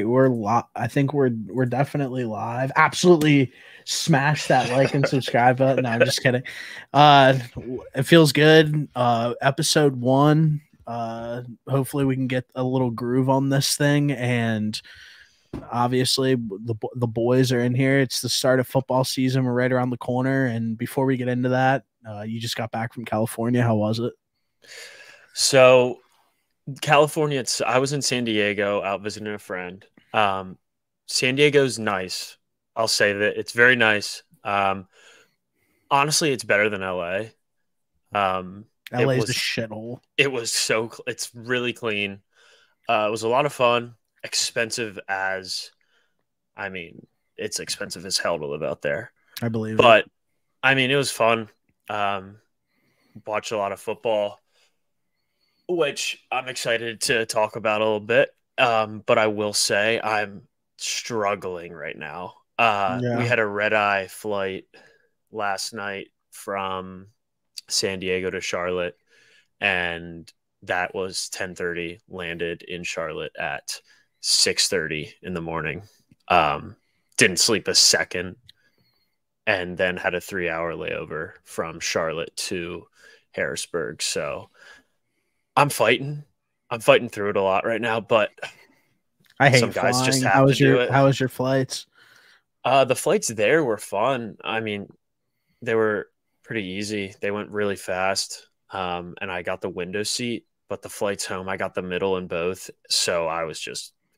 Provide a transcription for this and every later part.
right, I think we're definitely live. Absolutely smash that like and subscribe button. No, I'm just kidding. It feels good. Episode 1. Hopefully we can get a little groove on this thing, and obviously the boys are in here. It's the start of football season. We're right around the corner, and before we get into that, you just got back from California. How was it? So California, I was in San Diego out visiting a friend. San Diego's nice. I'll say that it's very nice. Honestly, it's better than LA. LA's a shithole. It's really clean. It was a lot of fun. Expensive it's expensive as hell to live out there. I believe But, it was fun. Watched a lot of football, which I'm excited to talk about a little bit. But I will say I'm struggling right now. We had a red-eye flight last night from San Diego to Charlotte, and that was 10:30, landed in Charlotte at 6:30 in the morning. Didn't sleep a second, and then had a 3-hour layover from Charlotte to Harrisburg. So I'm fighting through it a lot right now, but I hate some guys flying. just have to do it. How was your flights? The flights there were fun. They were pretty easy. They went really fast. And I got the window seat, but the flights home, I got the middle in both. So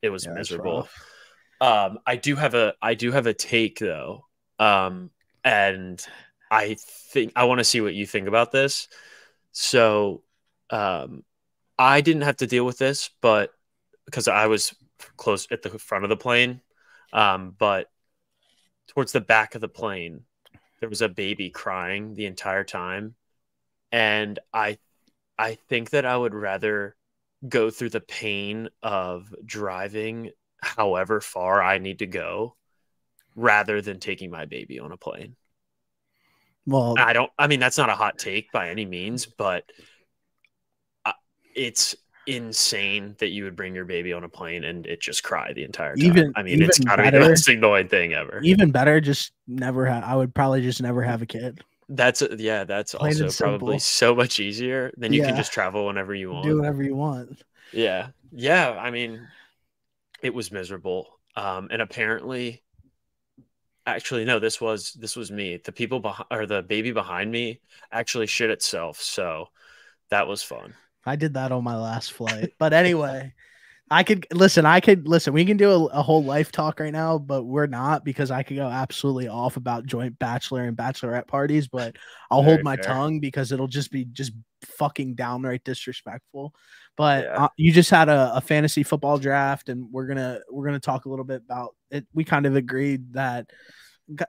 it was miserable. I do have a take though. And I think I want to see what you think about this. So, I didn't have to deal with this, but because I was close at the front of the plane, but towards the back of the plane, there was a baby crying the entire time. And I think that I would rather go through the pain of driving however far I need to go rather than taking my baby on a plane. Well, that's not a hot take by any means, but it's insane that you would bring your baby on a plane and it just cry the entire time. It's gotta be the most annoying thing ever. Even better, just never have. I would probably just never have a kid. That's also probably so much easier. Then you can just travel whenever you want. Do whatever you want. Yeah. It was miserable. And apparently, actually, no, this was me. The people the baby behind me actually shit itself. So that was fun. I did that on my last flight. But anyway, we can do a whole life talk right now, but we're not, because I could go absolutely off about joint bachelor and bachelorette parties, but I'll hold my tongue because it'll just be fucking downright disrespectful. But you just had a fantasy football draft, and we're gonna talk a little bit about it. We kind of agreed that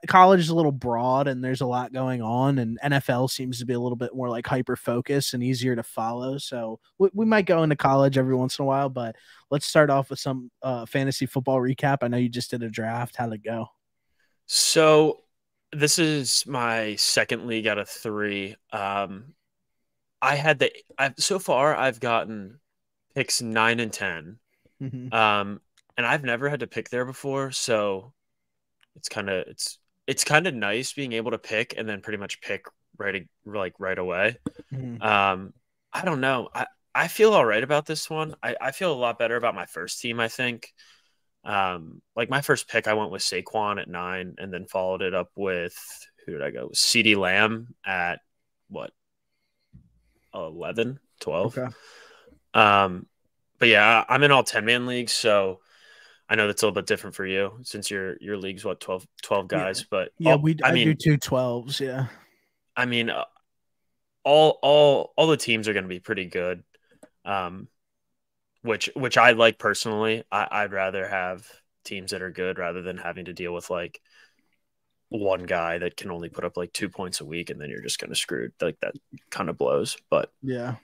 college is a little broad and there's a lot going on, and NFL seems to be a little bit more like hyper focused and easier to follow. So we might go into college every once in a while, but let's start off with some fantasy football recap. I know you just did a draft. How'd it go? So this is my second league out of 3. So far I've gotten picks 9 and 10. Mm-hmm. And I've never had to pick there before. So it's kind of nice being able to pick and then pretty much pick right away. Mm-hmm. I don't know. I feel all right about this one. I feel a lot better about my first team, I think. My first pick, I went with Saquon at 9 and then followed it up with, who did I go? CeeDee Lamb at 11, 12. Okay. But yeah, I'm in all 10-man leagues, so I know that's a little bit different for you since your league's 12 guys, but I do 2 12s. Yeah. All the teams are going to be pretty good. Which I like personally. I'd rather have teams that are good rather than having to deal with like one guy that can only put up like 2 points a week and then you're just kind of screwed. Like that kind of blows. But yeah.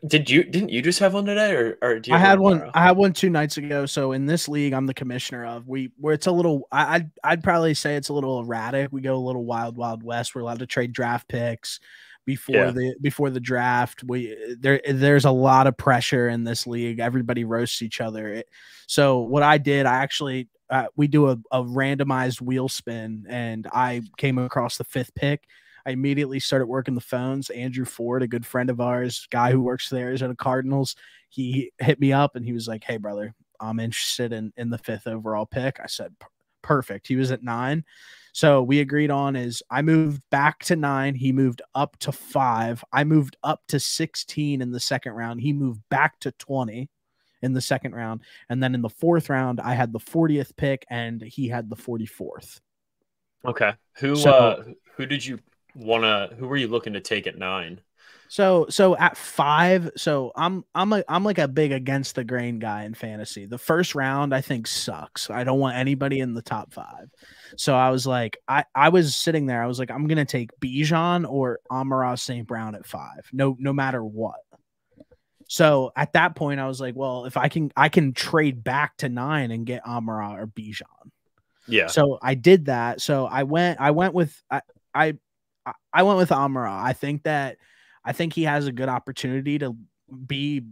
Didn't you just have one today, or do you? I had one. I had one 2 nights ago. So in this league, I'm the commissioner of. Where it's a little. I'd probably say it's a little erratic. We go a little wild west. We're allowed to trade draft picks, before the draft. There's a lot of pressure in this league. Everybody roasts each other. So what I did, I actually we do a randomized wheel spin, and I came across the 5th pick. I immediately started working the phones. Andrew Ford, a good friend of ours, guy who works for the Arizona Cardinals, he hit me up and he was like, "Hey brother, I'm interested in the 5th overall pick." I said, "Perfect." He was at 9. So we agreed on is I moved back to 9. He moved up to 5. I moved up to 16 in the second round. He moved back to 20 in the second round. And then in the 4th round, I had the 40th pick and he had the 44th. Okay. Who did you who were you looking to take at 9? So at 5, so I'm like a big against the grain guy in fantasy. The first round I think sucks. I don't want anybody in the top 5. So I was like, I was sitting there. I was like, I'm gonna take Bijan or Amon-Ra St. Brown at 5, no matter what. So at that point, I was like, well, if I can trade back to 9 and get Amon-Ra or Bijan. Yeah. So I did that. So I went with Amon-Ra. I think he has a good opportunity to be,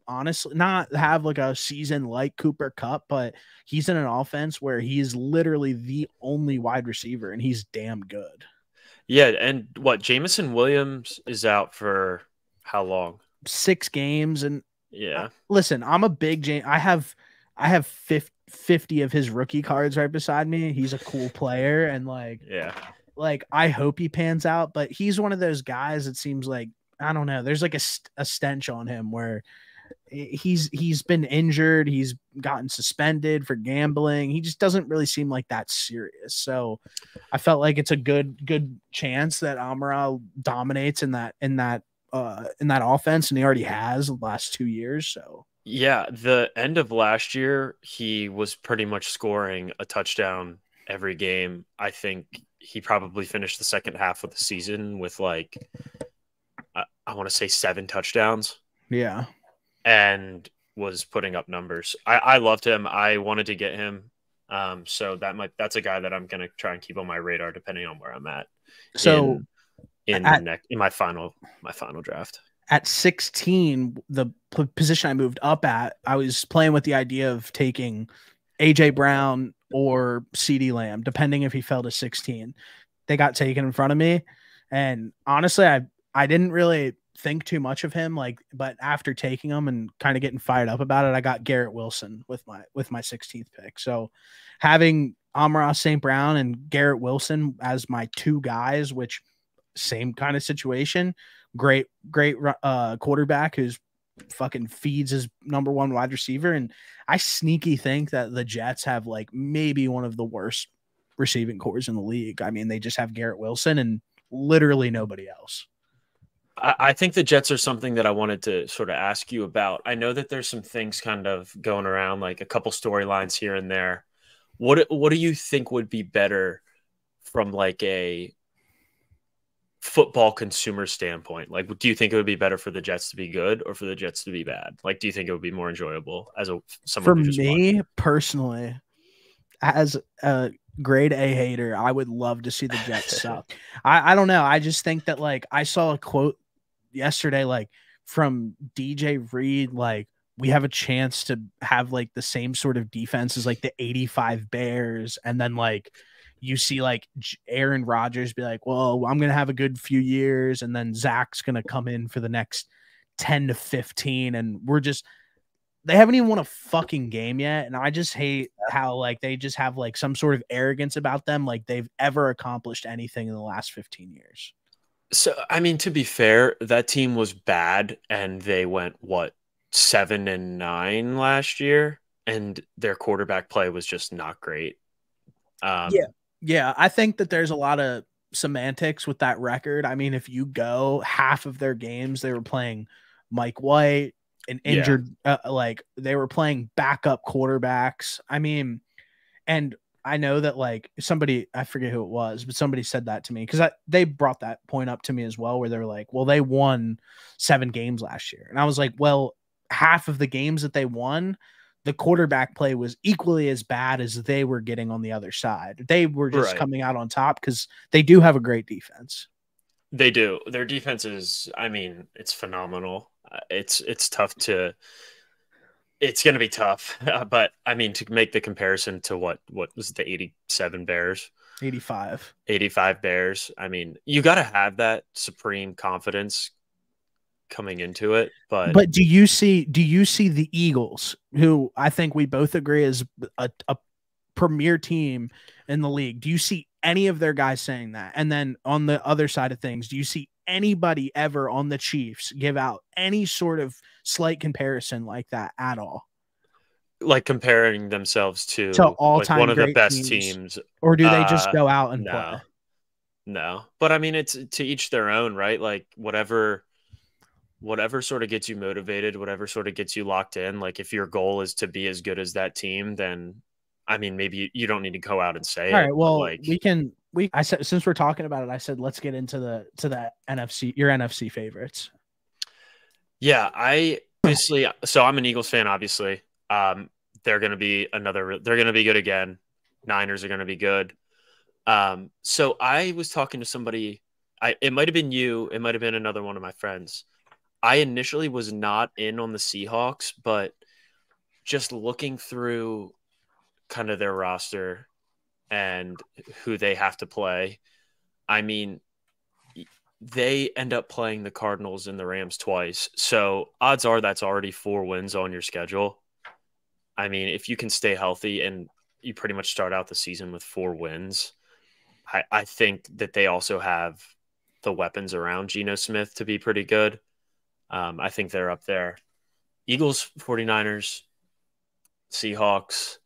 honestly, not have like a season like Cooper Kupp, but he's in an offense where he's literally the only wide receiver and he's damn good. Yeah. And Jameson Williams is out for how long? 6 games. And yeah, listen, I'm a big I have 50 of his rookie cards right beside me. He's a cool player. And like, I hope he pans out, but he's one of those guys that seems like, I don't know, there's like a stench on him where he's been injured. He's gotten suspended for gambling. He just doesn't really seem like that serious. So I felt like it's a good chance that Amon-Ra dominates in that offense. And he already has the last 2 years. So yeah, the end of last year, he was pretty much scoring a touchdown every game. I think he probably finished the second half of the season with I want to say 7 touchdowns. Yeah. And was putting up numbers. I loved him. I wanted to get him. So that's a guy that I'm going to try and keep on my radar depending on where I'm at. So in my final draft. At 16, the position I moved up at, I was playing with the idea of taking AJ Brown or CeeDee Lamb, depending if he fell to 16. They got taken in front of me. And honestly, I didn't really think too much of him, but after taking him and kind of getting fired up about it, I got Garrett Wilson with my 16th pick. So having Amon-Ra St. Brown and Garrett Wilson as my 2 guys, which same kind of situation, great quarterback who's fucking feeds his number 1 wide receiver. And I sneaky think that the Jets have like maybe one of the worst receiving cores in the league. I mean, they just have Garrett Wilson and literally nobody else. I think the Jets are something that I wanted to sort of ask you about. I know that there's some things kind of going around, like a couple storylines here and there. What do you think would be better from like a football consumer standpoint? Like, do you think it would be better for the Jets to be good or for the Jets to be bad? Like, do you think it would be more enjoyable as someone for me personally, as a grade A hater, I would love to see the Jets suck. I don't know. I just think that like I saw a quote yesterday, like from DJ Reed, like we have a chance to have like the same sort of defense as like the 85 Bears. And then like you see like Aaron Rodgers be like, well, I'm going to have a good few years. And then Zach's going to come in for the next 10 to 15. And they haven't even won a fucking game yet. And I just hate how like they just have like some sort of arrogance about them. Like they've ever accomplished anything in the last 15 years. So, I mean, to be fair, that team was bad and they went 7-9 last year and their quarterback play was just not great. Yeah. I think that there's a lot of semantics with that record. I mean, if you go half of their games, they were playing Mike White, an injured, like they were playing backup quarterbacks. I mean, and I know that like somebody, I forget who it was, but somebody said that to me because they brought that point up to me as well, where they're like, well, they won 7 games last year. And I was like, well, half of the games that they won, the quarterback play was equally as bad as they were getting on the other side. They were just coming out on top because they do have a great defense. They do. Their defense is, I mean, it's phenomenal. It's tough to. It's going to be tough, but I mean, to make the comparison to what was it, the 87 Bears, 85 Bears. I mean, you got to have that supreme confidence coming into it. But do you see the Eagles, who I think we both agree is a premier team in the league? Do you see any of their guys saying that? And then on the other side of things, do you see anybody ever on the Chiefs give out any sort of slight comparison like that at all? Like comparing themselves to all-time like one of the best teams, or do they just go out and play? No, but I mean, it's to each their own, right? Like whatever sort of gets you motivated, whatever sort of gets you locked in. Like if your goal is to be as good as that team, then I mean, maybe you don't need to go out and say it. All right, well, like, I said, since we're talking about it, I said let's get into the NFC, your NFC favorites. Yeah, so I'm an Eagles fan, obviously. They're going to be good again. Niners are going to be good. So I was talking to somebody, it might've been you, it might've been another one of my friends. I initially was not in on the Seahawks, but just looking through kind of their roster and who they have to play. I mean, they end up playing the Cardinals and the Rams twice. So odds are that's already 4 wins on your schedule. I mean, if you can stay healthy and you pretty much start out the season with 4 wins, I think that they also have the weapons around Geno Smith to be pretty good. I think they're up there. Eagles, 49ers, Seahawks.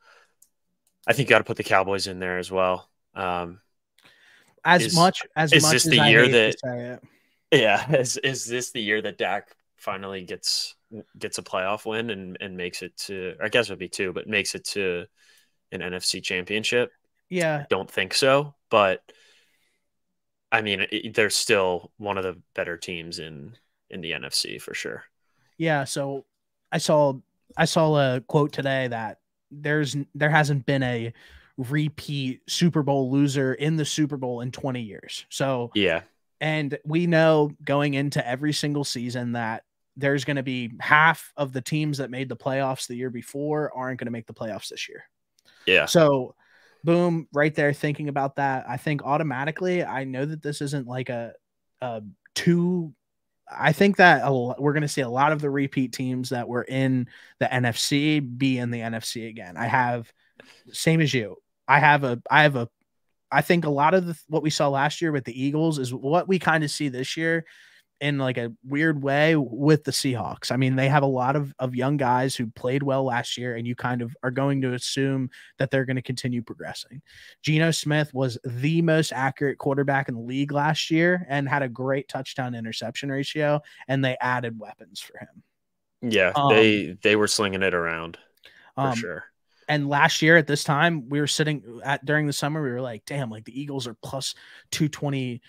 I think you got to put the Cowboys in there as well. Is this the year that? Yeah, is this the year that Dak finally gets a playoff win and makes it to? I guess it would be 2, but makes it to an NFC championship. Yeah, don't think so, but I mean, they're still one of the better teams in the NFC for sure. Yeah. So I saw a quote today that there hasn't been a repeat Super Bowl loser in the Super Bowl in 20 years. So yeah. And we know going into every single season that there's going to be half of the teams that made the playoffs the year before aren't going to make the playoffs this year. Yeah. So boom, right there, thinking about that, I think automatically, I know that this isn't like I think that we're going to see a lot of the repeat teams that were in the NFC be in the NFC again. I have, same as you, I think a lot of what we saw last year with the Eagles is what we kind of see this year in like a weird way with the Seahawks. I mean, they have a lot of young guys who played well last year, and you kind of are going to assume that they're going to continue progressing. Geno Smith was the most accurate quarterback in the league last year and had a great touchdown interception ratio, and they added weapons for him. Yeah, they were slinging it around for sure. And last year at this time, we were during the summer, we were like, damn, like the Eagles are plus 220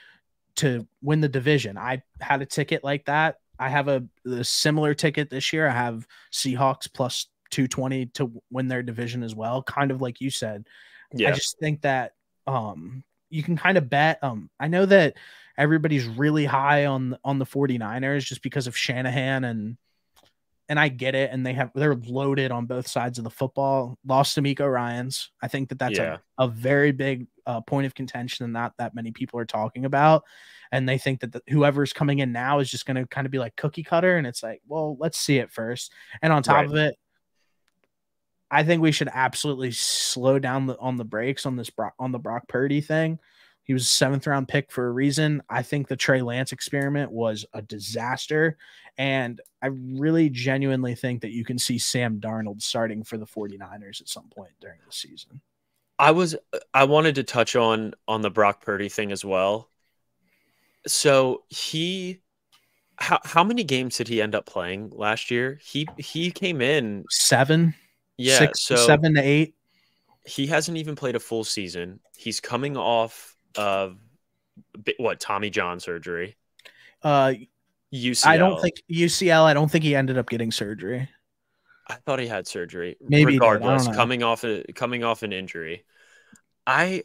to win the division. I had a ticket like that. I have a similar ticket this year. I have Seahawks plus 220 to win their division as well. Kind of like you said. Yeah. I just think that you can kind of bet. I know that everybody's really high on the 49ers just because of Shanahan, and I get it. And they're loaded on both sides of the football. Lost to Miko Ryans. I think that's a very big point of contention and not that many people are talking about. And they think that whoever's coming in now is just going to kind of be like cookie cutter. And it's like, well, let's see it first. And on top of it, I think we should absolutely slow down on the brakes on the Brock Purdy thing. He was a 7th round pick for a reason. I think the Trey Lance experiment was a disaster. And I really genuinely think that you can see Sam Darnold starting for the 49ers at some point during the season. I wanted to touch on the Brock Purdy thing as well. So how many games did he end up playing last year? He came in 7, yeah, 6, so 7 to 8. He hasn't even played a full season. He's coming off of Tommy John surgery. UCL. I don't think UCL. I don't think he ended up getting surgery. I thought he had surgery. Maybe regardless, coming off an injury. I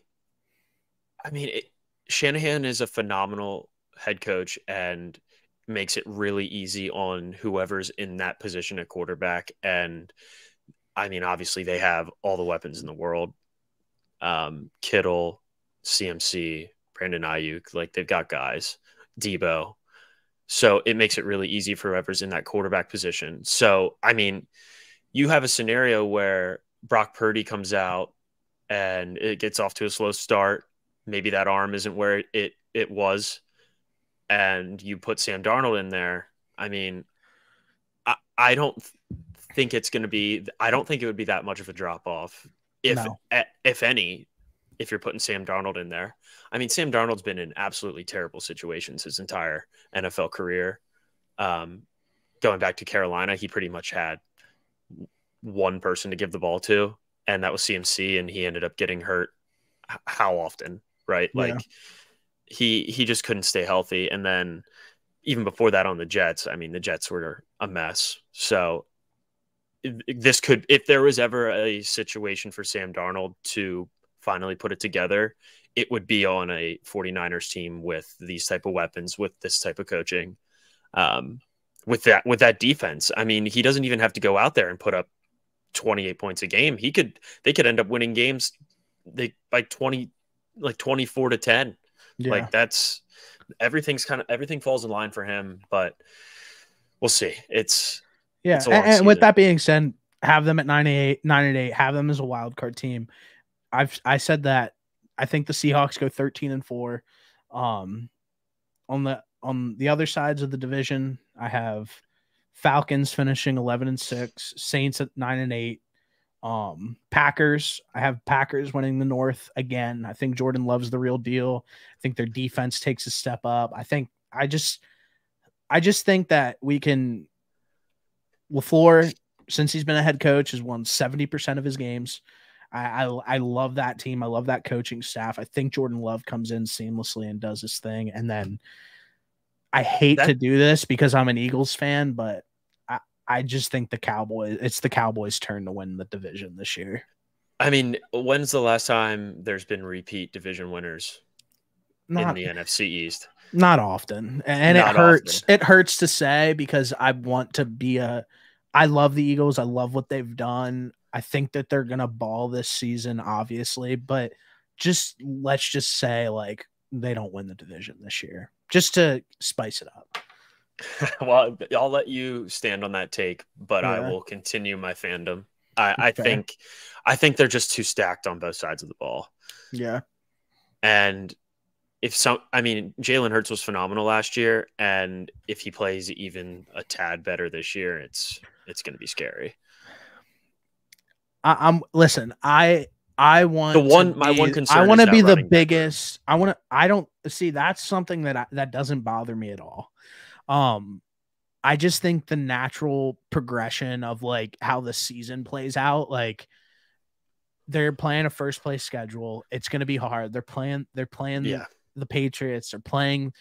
mean, Shanahan is a phenomenal head coach and makes it really easy on whoever's in that position at quarterback. And I mean, obviously they have all the weapons in the world. Kittle, CMC, Brandon Ayuk, like they've got guys, Debo. So it makes it really easy for whoever's in that quarterback position. So, I mean, you have a scenario where Brock Purdy comes out and it gets off to a slow start. Maybe that arm isn't where it was. And you put Sam Darnold in there. I mean, I don't think it's going to be, I don't think it would be that much of a drop off if any, if you're putting Sam Darnold in there. I mean, Sam Darnold's been in absolutely terrible situations his entire NFL career. Going back to Carolina, he pretty much had one person to give the ball to, and that was CMC, and he ended up getting hurt how often, right? Yeah. Like he just couldn't stay healthy. And then even before that on the Jets, I mean, the Jets were a mess. So this could, if there was ever a situation for Sam Darnold to finally put it together, it would be on a 49ers team with these type of weapons, with this type of coaching, with that defense. I mean, he doesn't even have to go out there and put up 28 points a game. They could end up winning games by 20, like 24-10. Yeah. Like everything falls in line for him, but we'll see. It's a long and season. With that being said, have them at 9-8, have them as a wild card team. I said that I think the Seahawks go 13-4. On the other sides of the division, I have Falcons finishing 11-6, Saints at 9-8. Packers, I have Packers winning the North again. I think Jordan Love's the real deal. I think their defense takes a step up. I just think that we can. LaFleur, since he's been a head coach, has won 70% of his games. I love that team. I love that coaching staff. I think Jordan Love comes in seamlessly and does his thing. And then I hate to do this because I'm an Eagles fan, but I just think it's the Cowboys' turn to win the division this year. I mean, when's the last time there's been repeat division winners in the NFC East? Not often. And it hurts. It hurts to say because I want to be I love the Eagles. I love what they've done. I think that they're going to ball this season, obviously, but let's just say like they don't win the division this year just to spice it up. Well, I'll let you stand on that take, but I will continue my fandom. I think they're just too stacked on both sides of the ball. Yeah. And Jalen Hurts was phenomenal last year, and if he plays even a tad better this year, it's going to be scary. I want my one concern. I want to be the biggest. That's something that doesn't bother me at all. I just think the natural progression of like how the season plays out, like they're playing a first place schedule. It's going to be hard. They're playing the Patriots. They're playing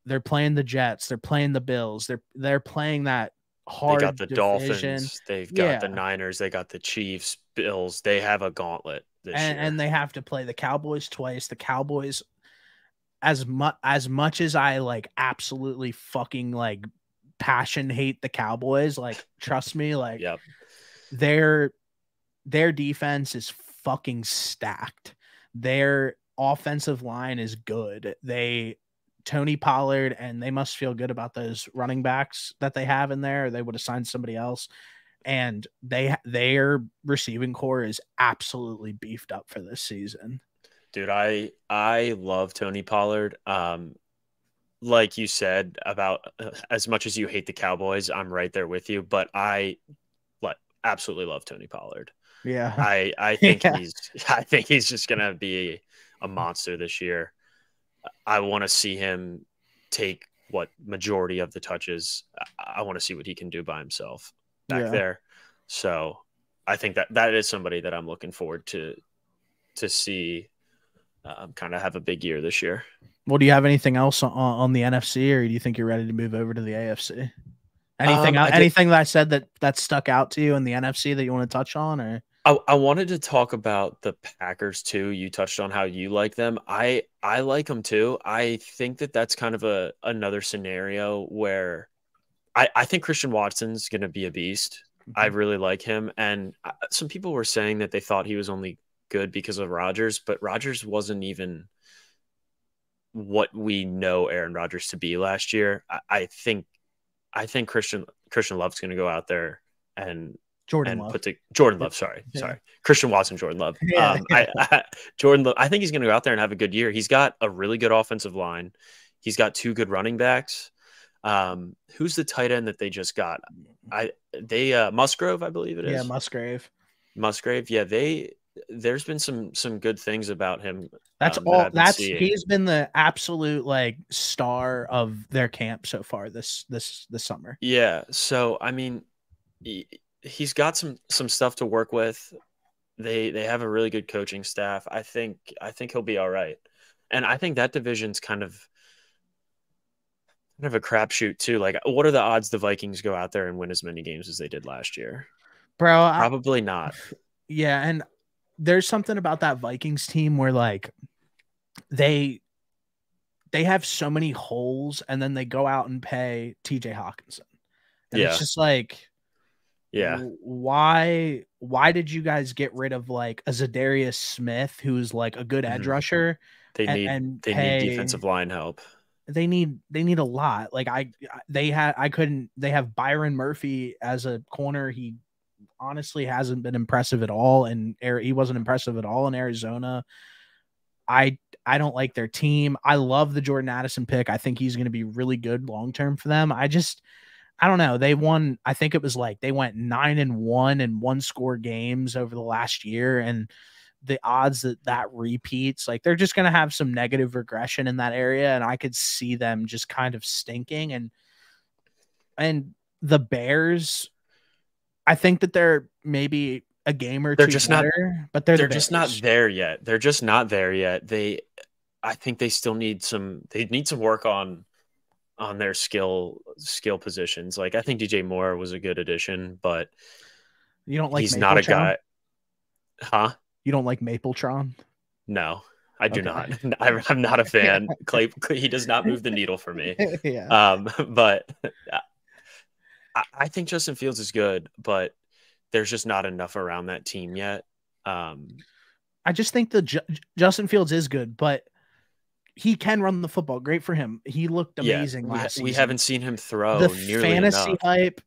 the Jets. They're playing the Bills. They're playing that hard. They got the division. Dolphins. They've got the Niners. They got the Chiefs, Bills. They have a gauntlet this year. And they have to play the Cowboys twice. The Cowboys, as much as I like absolutely fucking like passion hate the Cowboys, like trust me, like their defense is fucking stacked. Their offensive line is good. Tony Pollard, and they must feel good about those running backs that they have in there. Or they would have signed somebody else. And their receiving core is absolutely beefed up for this season. Dude, I love Tony Pollard. Like you said, about as much as you hate the Cowboys, I'm right there with you. But I absolutely love Tony Pollard. Yeah, I think he's just gonna be a monster this year. I want to see him take majority of the touches. I want to see what he can do by himself back there. So I think that is somebody that I'm looking forward to see kind of have a big year this year. Well, do you have anything else on the NFC, or do you think you're ready to move over to the AFC? Anything that I said that stuck out to you in the NFC that you want to touch on? Or I wanted to talk about the Packers too. You touched on how you like them. I like them too. I think that that's kind of another scenario where I think Christian Watson's going to be a beast. I really like him. And some people were saying that they thought he was only good because of Rodgers, but Rodgers wasn't even what we know Aaron Rodgers to be last year. I think Christian Love's going to go out there and Jordan Love. Jordan Love. Sorry. Christian Watson, Jordan Love. Yeah. Jordan Love. I think he's going to go out there and have a good year. He's got a really good offensive line. He's got 2 good running backs. Who's the tight end that they just got? Musgrove, I believe it is. Yeah, Musgrave. Yeah, there's been some good things about him. He's been the absolute like star of their camp so far this summer. Yeah. So I mean, he's got some stuff to work with. They have a really good coaching staff. I think he'll be all right. And I think that division's kind of a crapshoot too. Like, what are the odds the Vikings go out there and win as many games as they did last year? Bro, probably not. Yeah, and there's something about that Vikings team where like they have so many holes, and then they go out and pay TJ Hawkinson. And it's just like, why did you guys get rid of like a Zadarius Smith, who's like a good edge rusher? They need defensive line help. They need a lot. Like they have Byron Murphy as a corner. He honestly hasn't been impressive at all, and he wasn't impressive at all in Arizona. I don't like their team. I love the Jordan Addison pick. I think he's going to be really good long term for them. I don't know. They won. I think it was like they went 9-1 in 1-score games over the last year, and the odds that repeats, like they're just going to have some negative regression in that area, and I could see them just kind of stinking. And the Bears, I think that they're maybe a game or two better, but they're just not there yet. They're just not there yet. I think they still need some work on their skill positions. Like I think DJ Moore was a good addition, but you don't like he's not a guy. Huh? You don't like Mapletron? No, I do not. I'm not a fan. Clay, he does not move the needle for me. Yeah. But I think Justin Fields is good, but there's just not enough around that team yet. I just think Justin Fields is good, but he can run the football. Great for him. He looked amazing last season. We haven't seen him throw the nearly fantasy enough. hype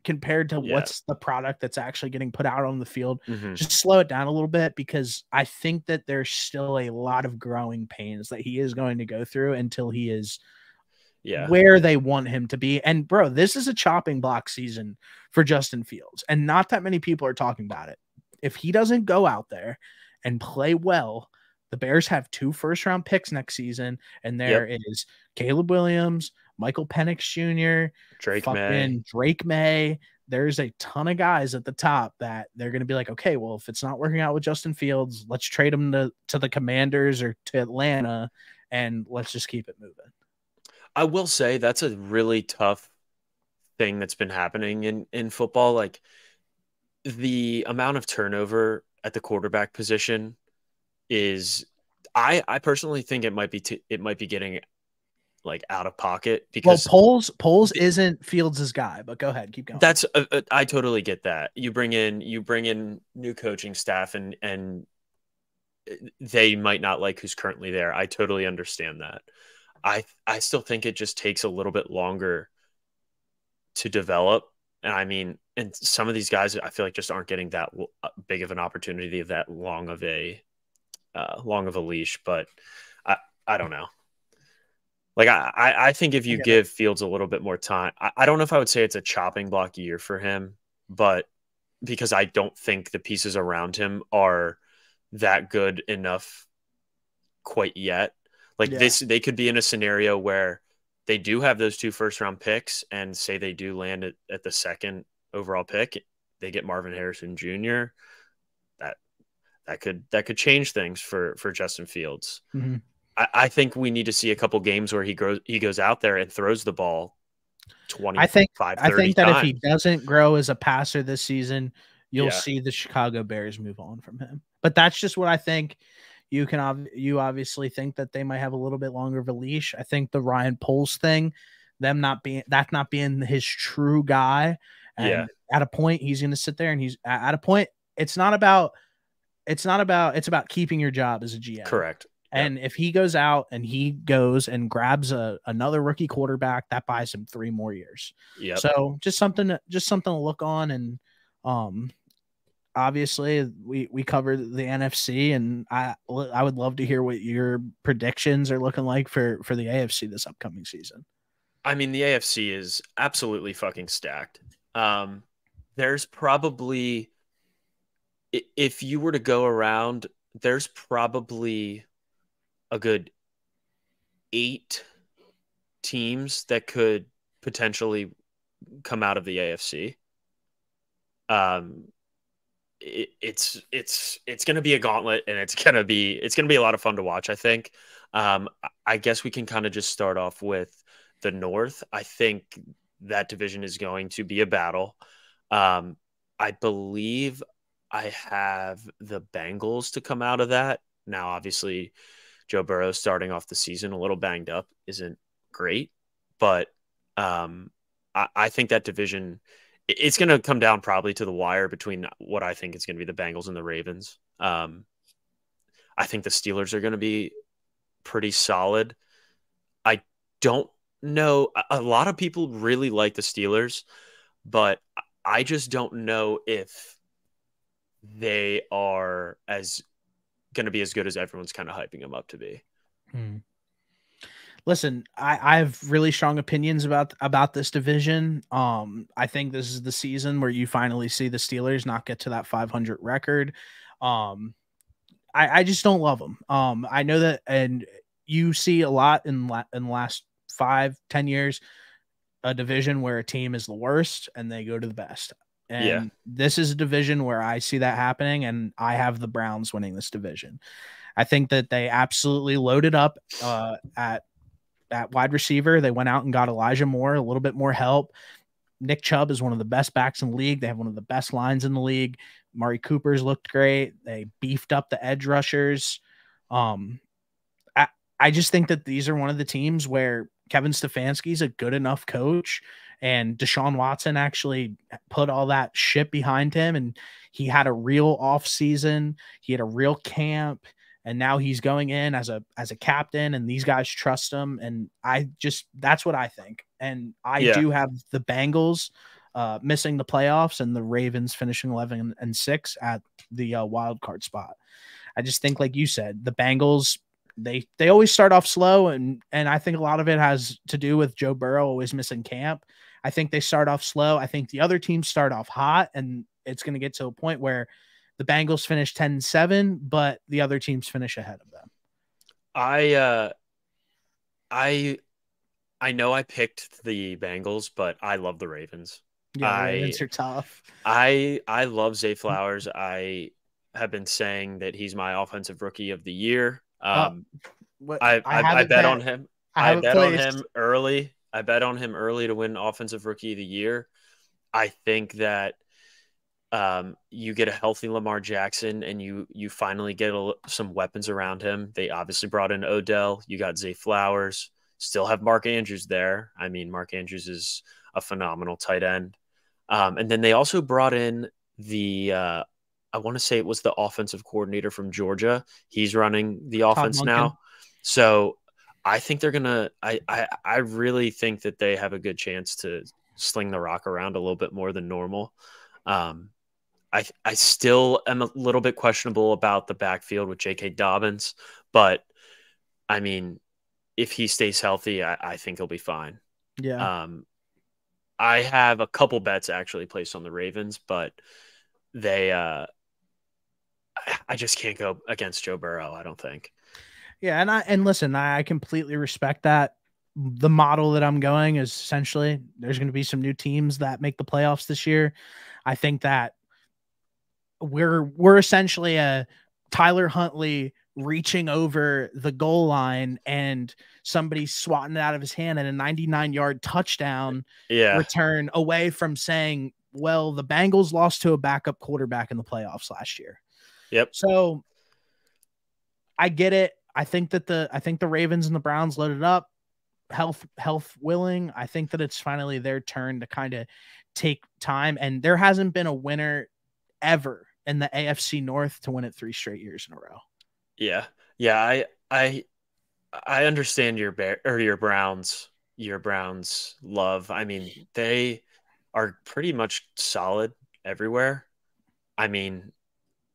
compared to what's the product that's actually getting put out on the field. Just slow it down a little bit, because I think that there's still a lot of growing pains that he is going to go through until he is where they want him to be. And bro, this is a chopping block season for Justin Fields, and not that many people are talking about it. If he doesn't go out there and play well, the Bears have 2 first-round picks next season, and there is Caleb Williams, Michael Penix Jr., Drake May. There's a ton of guys at the top that they're going to be like, okay, well, if it's not working out with Justin Fields, let's trade him to the Commanders or to Atlanta, and let's just keep it moving. I will say that's a really tough thing that's been happening in football. Like the amount of turnover at the quarterback position is, I personally think it might be getting like out of pocket, because Poles isn't Fields' guy, but go ahead, keep going. That's I totally get that. You bring in new coaching staff, and they might not like who's currently there. I totally understand that. I still think it just takes a little bit longer to develop. And I mean, and some of these guys I feel like just aren't getting that big of an opportunity, that long of a leash. But I don't know. Like I think if you give Fields a little bit more time, I don't know if I would say it's a chopping block year for him, but because I don't think the pieces around him are that good enough quite yet. Like they could be in a scenario where they do have those 2 first-round picks, and say they do land at the 2nd overall pick, they get Marvin Harrison Jr. That could change things for Justin Fields. Mm-hmm. I think we need to see a couple games where he goes out there and throws the ball 25, 30 I think that times. if he doesn't grow as a passer this season, you'll see the Chicago Bears move on from him. But that's just what I think. You obviously think that they might have a little bit longer of a leash. I think the Ryan Poles thing, not being his true guy. And at a point, he's going to sit there and he's at a point. It's about keeping your job as a GM. Correct. And if he goes out and he goes and grabs another rookie quarterback, that buys him 3 more years. Yep. So just something to look on. And obviously we covered the NFC, and I would love to hear what your predictions are looking like for the AFC this upcoming season. I mean, the AFC is absolutely fucking stacked. There's probably, if you were to go around, there's probably a good 8 teams that could potentially come out of the AFC. It's going to be a gauntlet, and it's going to be a lot of fun to watch, I think. I guess we can kind of just start off with the North. I think that division is going to be a battle. I believe I have the Bengals to come out of that. Now, obviously, Joe Burrow starting off the season a little banged up isn't great, but I think that division, it's going to come down probably to the wire between what I think is going to be the Bengals and the Ravens. I think the Steelers are going to be pretty solid. I don't know. A lot of people really like the Steelers, but I just don't know if they are going to be as good as everyone's kind of hyping them up to be. Listen, I have really strong opinions about this division. I think this is the season where you finally see the Steelers not get to that 500 record. I just don't love them. I know that, and you see a lot in the last 5-10 years, a division where a team is the worst and they go to the best. And this is a division where I see that happening, and I have the Browns winning this division. I think that they absolutely loaded up at wide receiver. They went out and got Elijah Moore, a little bit more help. Nick Chubb is one of the best backs in the league. They have one of the best lines in the league. Mari Cooper's looked great. They beefed up the edge rushers. I just think that these are one of the teams where Kevin Stefanski's a good enough coach, and Deshaun Watson actually put all that shit behind him, and he had a real off season. He had a real camp, and now he's going in as a captain, and these guys trust him. And that's what I think. And I do have the Bengals missing the playoffs and the Ravens finishing 11-6 at the wild card spot. I just think, like you said, the Bengals, they always start off slow, and I think a lot of it has to do with Joe Burrow always missing camp. I think they start off slow. I think the other teams start off hot, and it's going to get to a point where the Bengals finish 10-7, but the other teams finish ahead of them. I know I picked the Bengals, but I love the Ravens. Yeah, Ravens are tough. I love Zay Flowers. I have been saying that he's my offensive rookie of the year. I bet on him. I bet on him early. I bet on him early to win offensive rookie of the year. I think that you get a healthy Lamar Jackson, and you finally get some weapons around him. They obviously brought in Odell. You got Zay Flowers. Still have Mark Andrews there. I mean, Mark Andrews is a phenomenal tight end. And then they also brought in I want to say it was the offensive coordinator from Georgia. He's running the offense now. So I think they're going to – I really think that they have a good chance to sling the rock around a little bit more than normal. I still am a little bit questionable about the backfield with J.K. Dobbins. But, I mean, if he stays healthy, I think he'll be fine. Yeah. I have a couple bets actually placed on the Ravens, but they I just can't go against Joe Burrow, I don't think. Yeah, and listen, I completely respect that. The model that I'm going is essentially there's going to be some new teams that make the playoffs this year. I think that we're essentially a Tyler Huntley reaching over the goal line and somebody swatting it out of his hand at a 99-yard touchdown return away from saying well, the Bengals lost to a backup quarterback in the playoffs last year. Yep. So I get it. I think the Ravens and the Browns loaded up, health willing. I think that it's finally their turn to kind of take time. And there hasn't been a winner ever in the AFC North to win it 3 straight years in a row. Yeah. Yeah. I understand your Browns love. I mean, they are pretty much solid everywhere. I mean,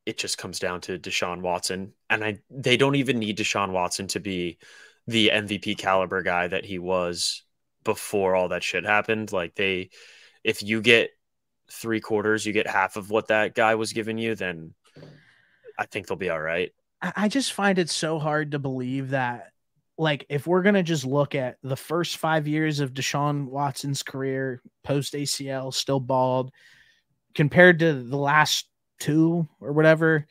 it just comes down to Deshaun Watson, and they don't even need Deshaun Watson to be the MVP caliber guy that he was before all that shit happened. Like if you get 3/4, you get half of what that guy was giving you, then I think they'll be all right. I just find it so hard to believe that, like, if we're going to just look at the first 5 years of Deshaun Watson's career, post ACL, still bald, compared to the last 2 or whatever,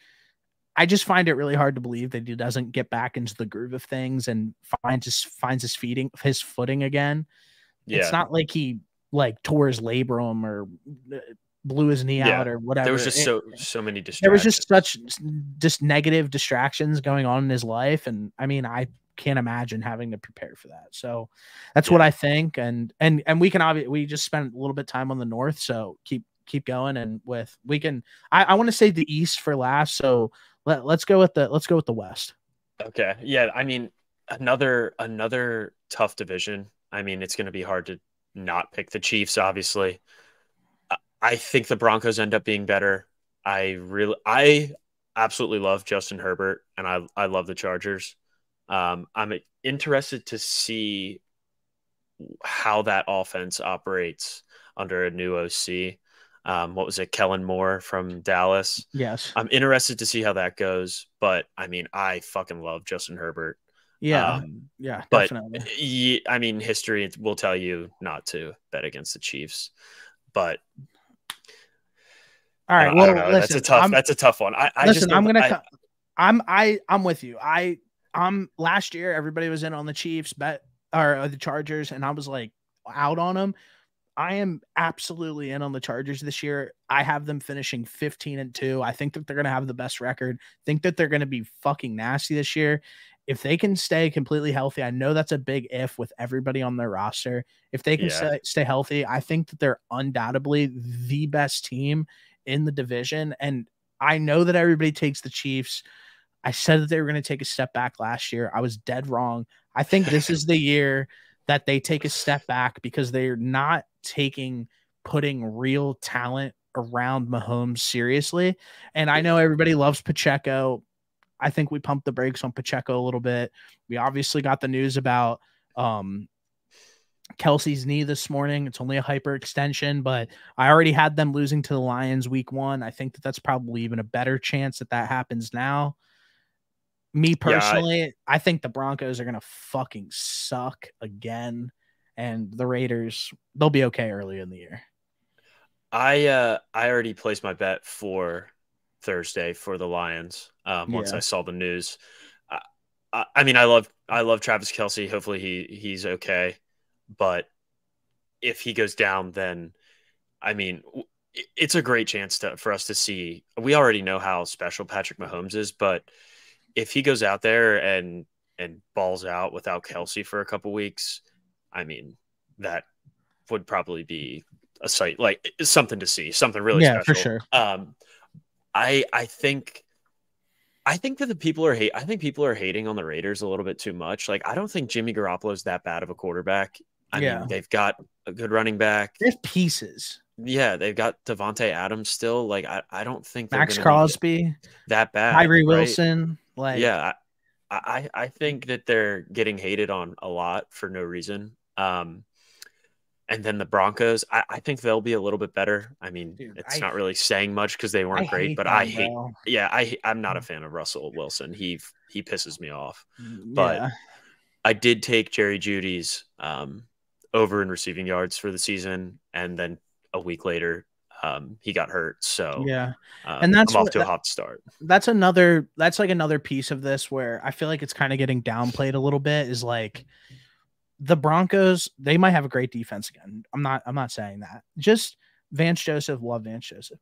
I just find it really hard to believe that he doesn't get back into the groove of things and finds his footing again. Yeah. It's not like he tore his labrum or blew his knee out or whatever. There was just so many distractions. There was just negative distractions going on in his life. And I mean, I can't imagine having to prepare for that. So that's what I think. And we just spent a little bit of time on the North. So keep going. And I want to save the East for last. So let's go with the West. Okay. Yeah. I mean, another tough division. I mean, it's going to be hard to not pick the Chiefs, obviously. I think the Broncos end up being better. I absolutely love Justin Herbert, and I love the Chargers. I'm interested to see how that offense operates under a new OC. What was it? Kellen Moore from Dallas. Yes. I'm interested to see how that goes, but I mean, I fucking love Justin Herbert. Yeah. But definitely. I mean, history will tell you not to bet against the Chiefs, but all right. Well, listen, that's a tough one. I'm with you. I'm last year, everybody was in on the Chiefs or the Chargers, and I was like out on them. I am absolutely in on the Chargers this year. I have them finishing 15-2. I think that they're going to have the best record. Think that they're going to be fucking nasty this year. If they can stay completely healthy, I know that's a big if with everybody on their roster. If they can stay healthy, I think that they're undoubtedly the best team in the division. And I know that everybody takes the Chiefs. I said that they were going to take a step back last year. I was dead wrong. I think this is the year that they take a step back because they're not putting real talent around Mahomes seriously. And I know everybody loves Pacheco. I think we pumped the brakes on Pacheco a little bit. We obviously got the news about Kelsey's knee this morning. It's only a hyperextension, but I already had them losing to the Lions week 1. I think that that's probably even a better chance that happens now. Me personally, I think the Broncos are going to fucking suck again, and the Raiders, they'll be okay early in the year. I already placed my bet for Thursday for the Lions. Once I saw the news, I mean, I love Travis Kelce. Hopefully he's okay, but if he goes down, then I mean, it's a great chance for us to see. We already know how special Patrick Mahomes is, but if he goes out there and balls out without Kelce for a couple weeks, I mean, that would probably be a sight, like something to see, something really special. For sure. I think that people are hating on the Raiders a little bit too much. Like, I don't think Jimmy Garoppolo is that bad of a quarterback. I mean, they've got a good running back. There's pieces. Yeah, they've got Devontae Adams still. Like, I don't think Max Crosby that bad. Tyree Wilson. Like, yeah, I think that they're getting hated on a lot for no reason. And then the Broncos, I think they'll be a little bit better. I mean, it's not really saying much because they weren't great, but I'm not a fan of Russell Wilson. He pisses me off. But I did take Jerry Jeudy's over in receiving yards for the season, and then a week later, he got hurt. So and that's I'm off to a hot start. That's like another piece of this where I feel like it's kind of getting downplayed a little bit. Is like, the Broncos, they might have a great defense again. I'm not saying that. Just Vance Joseph, love Vance Joseph.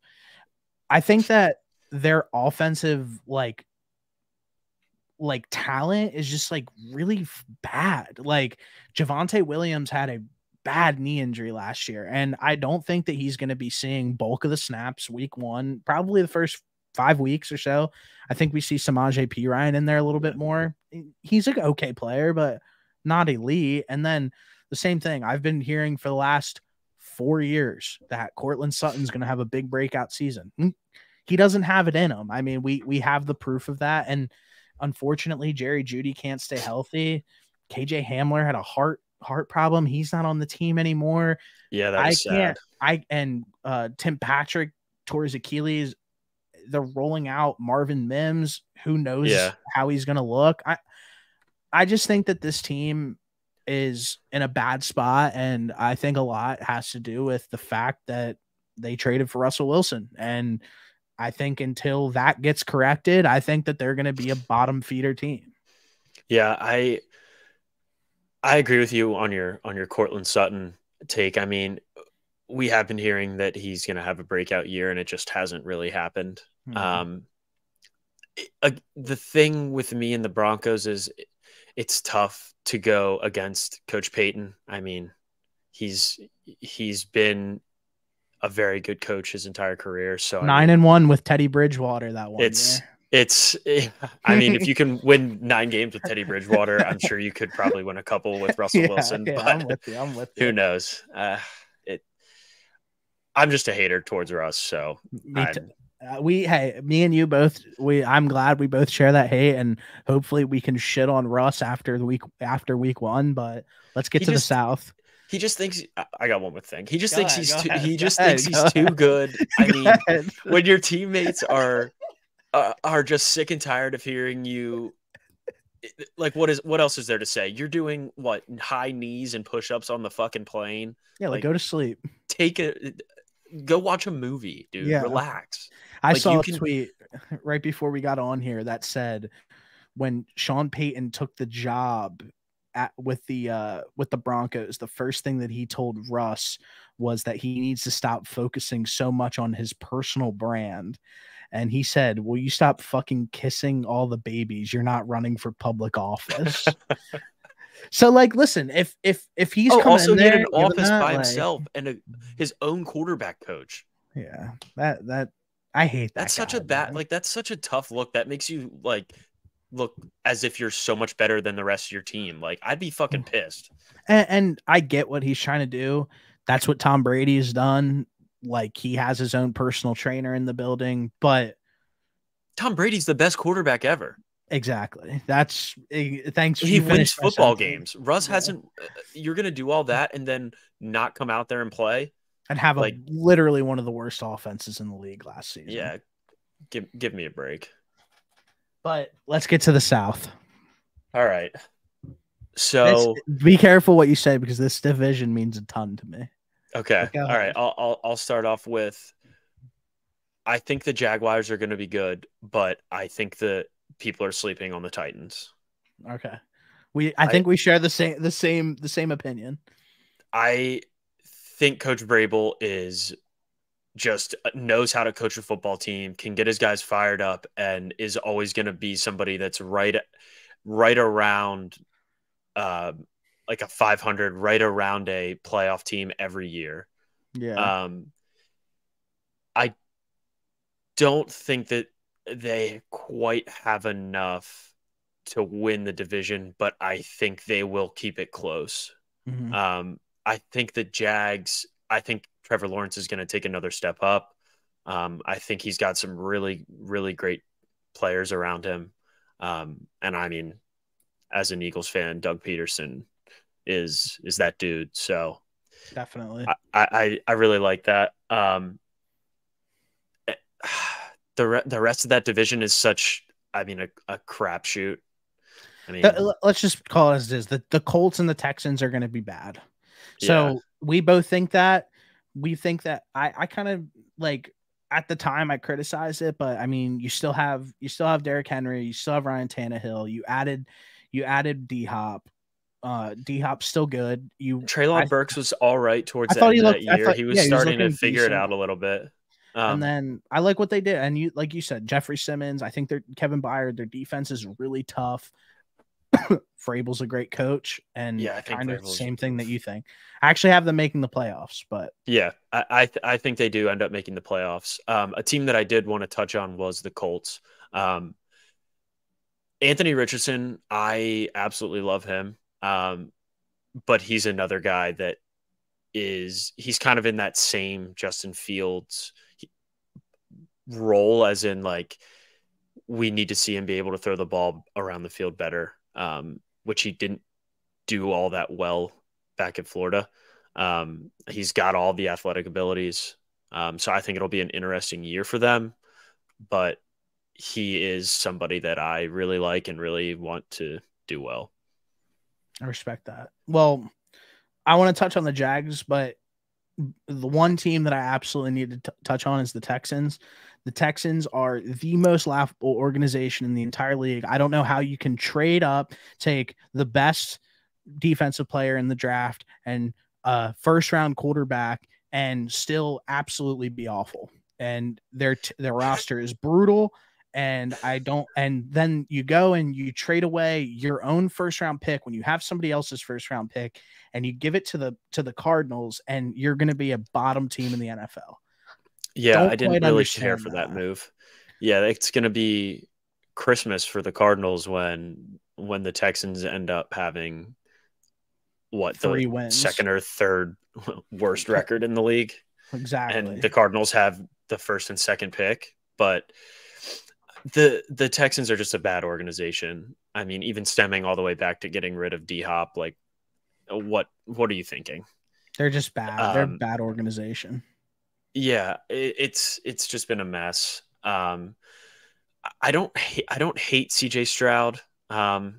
I think that their offensive talent is just like really bad. Like Javonte Williams had a bad knee injury last year, and I don't think that he's going to be seeing bulk of the snaps week 1, probably the first 5 weeks or so. I think we see Samaje Perine in there a little bit more. He's an okay player, but not elite. And then the same thing I've been hearing for the last 4 years, that Cortland Sutton's going to have a big breakout season. He doesn't have it in him. I mean, we have the proof of that. And unfortunately, Jerry Jeudy can't stay healthy. KJ Hamler had a heart problem. He's not on the team anymore. Yeah, that's sad. Tim Patrick tore his Achilles. They're rolling out Marvin Mims. Who knows how he's going to look? I just think that this team is in a bad spot, and I think a lot has to do with the fact that they traded for Russell Wilson. And I think until that gets corrected, I think that they're going to be a bottom feeder team. Yeah, I agree with you on your Cortland Sutton take. I mean, we have been hearing that he's going to have a breakout year, and it just hasn't really happened. Mm-hmm. The thing with me and the Broncos is it's tough to go against Coach Payton. I mean, he's been a very good coach his entire career. So 9-1 with Teddy Bridgewater that one. I mean, if you can win 9 games with Teddy Bridgewater, I'm sure you could probably win a couple with Russell Wilson. Yeah, but I'm with you. Who knows? I'm just a hater towards Russ. So me and you both. I'm glad we both share that hate, and hopefully we can shit on Russ after week 1. But let's get to the South. He just thinks I got one more thing. He just thinks he's too good. I mean, when your teammates are just sick and tired of hearing you, like, what else is there to say? You're doing what, high knees and push-ups on the fucking plane? Yeah, like go to sleep. Go watch a movie, dude. Yeah. Relax. I saw a tweet right before we got on here that said when Sean Payton took the job with the Broncos, the first thing that he told Russ was that he needs to stop focusing so much on his personal brand. And he said, "Will you stop fucking kissing all the babies? You're not running for public office." So, like, listen, if he's also in there, an office by himself and his own quarterback coach. Yeah, that I hate that. That's such a bad, like, that's such a tough look. That makes you look as if you're so much better than the rest of your team. Like, I'd be fucking pissed. And I get what he's trying to do. That's what Tom Brady has done. Like, he has his own personal trainer in the building, but Tom Brady's the best quarterback ever. Exactly. That's thanks. He wins football games. Russ hasn't. You're gonna do all that and then not come out there and play and have literally one of the worst offenses in the league last season. Yeah, give me a break. But let's get to the South. All right. So be careful what you say because this division means a ton to me. Okay. All right. I'll start off with. I think the Jaguars are going to be good, but I think the people are sleeping on the Titans. Okay. I think we share the same opinion. I think Coach Vrabel is just knows how to coach a football team, can get his guys fired up, and is always going to be somebody that's right around like a 500, right around a playoff team every year. Yeah. I don't think that they quite have enough to win the division, but I think they will keep it close. Mm-hmm. I think the Jags, I think Trevor Lawrence is going to take another step up. I think he's got some really, really great players around him. And I mean, as an Eagles fan, Doug Peterson is that dude. So definitely, I really like that. The rest of that division is such, I mean, a crapshoot. I mean, let's just call it as it is. The Colts and the Texans are going to be bad. So we both think that. We think that I kind of like at the time I criticized it, but I mean, you still have Derrick Henry, you still have Ryan Tannehill, you added D-Hop. D-Hop's still good. Treylon Burks was all right towards the end of that year. He was starting to figure it out a little bit. And then I like what they did. And like you said, Jeffrey Simmons, I think Kevin Byard, their defense is really tough. Vrabel's a great coach, and I think kind of the same thing that you think. I actually have them making the playoffs, but yeah, I think they do end up making the playoffs. A team that I did want to touch on was the Colts. Anthony Richardson, I absolutely love him, but he's another guy that he's kind of in that same Justin Fields role, as in like we need to see him be able to throw the ball around the field better, which he didn't do all that well back in Florida. He's got all the athletic abilities, so I think it'll be an interesting year for them, but he is somebody that I really like and really want to do well. I respect that. Well, I want to touch on the Jags, but the one team that I absolutely need to touch on is the Texans. The Texans are the most laughable organization in the entire league. I don't know how you can trade up, take the best defensive player in the draft and first round quarterback and still absolutely be awful. And their roster is brutal. And then you go and you trade away your own first round pick when you have somebody else's first round pick and you give it to the Cardinals, and you're going to be a bottom team in the NFL. Yeah, I didn't really care for that move. Yeah, it's going to be Christmas for the Cardinals when the Texans end up having three wins, second or third worst record in the league. Exactly. And the Cardinals have the first and second pick, but the Texans are just a bad organization. I mean, even stemming all the way back to getting rid of D-Hop, like what are you thinking? They're just bad. They're a bad organization. Yeah, it's just been a mess. I don't hate CJ Stroud. I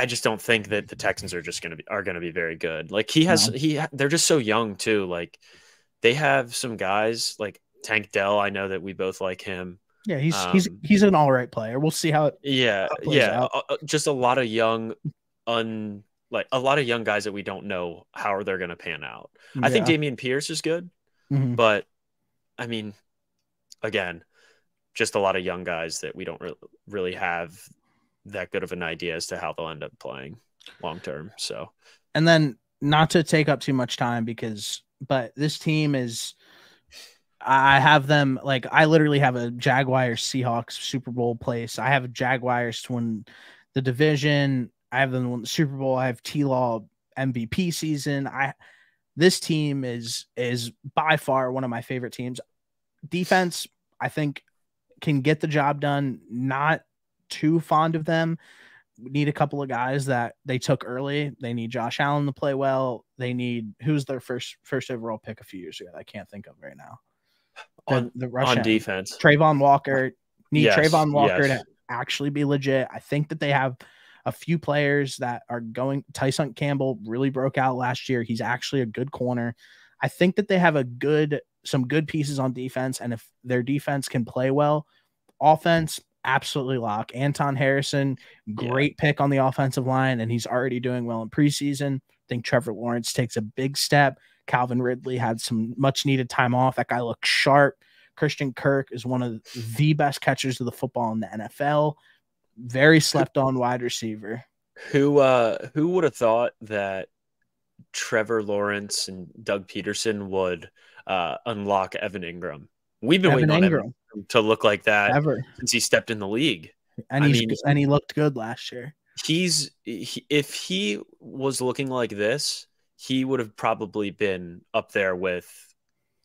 just don't think that the Texans are just going to be very good. Like they're just so young too. Like they have some guys like Tank Dell. I know that we both like him. Yeah, he's an all right player. We'll see how it plays out. Just a lot of young a lot of young guys that we don't know how they're going to pan out. Yeah. I think Dameon Pierce is good, but I mean, again, just a lot of young guys that we don't really have that good of an idea as to how they'll end up playing long term. So, and then not to take up too much time but this team I have them like I literally have a Jaguars Seahawks Super Bowl place. I have Jaguars to win the division. I have them win the Super Bowl. I have T-Law MVP season. This team is by far one of my favorite teams. Defense, I think, can get the job done. Not too fond of them. We need a couple of guys that they took early. They need Josh Allen to play well. They need who's their first overall pick a few years ago. I can't think of right now. On defense, Trayvon Walker. Trayvon Walker to actually be legit. I think that they have a few players that are going. Tyson Campbell really broke out last year. He's actually a good corner. I think that they have some good pieces on defense, and if their defense can play well, offense absolutely lock. Anton Harrison, great pick on the offensive line, and he's already doing well in preseason. I think Trevor Lawrence takes a big step. Calvin Ridley had some much needed time off. That guy looks sharp. Christian Kirk is one of the best catchers of the football in the NFL. Very slept on wide receiver. Who would have thought that Trevor Lawrence and Doug Peterson would unlock Evan Ingram? We've been waiting on Evan to look like that since he stepped in the league. And he looked good last year. If he was looking like this, he would have probably been up there with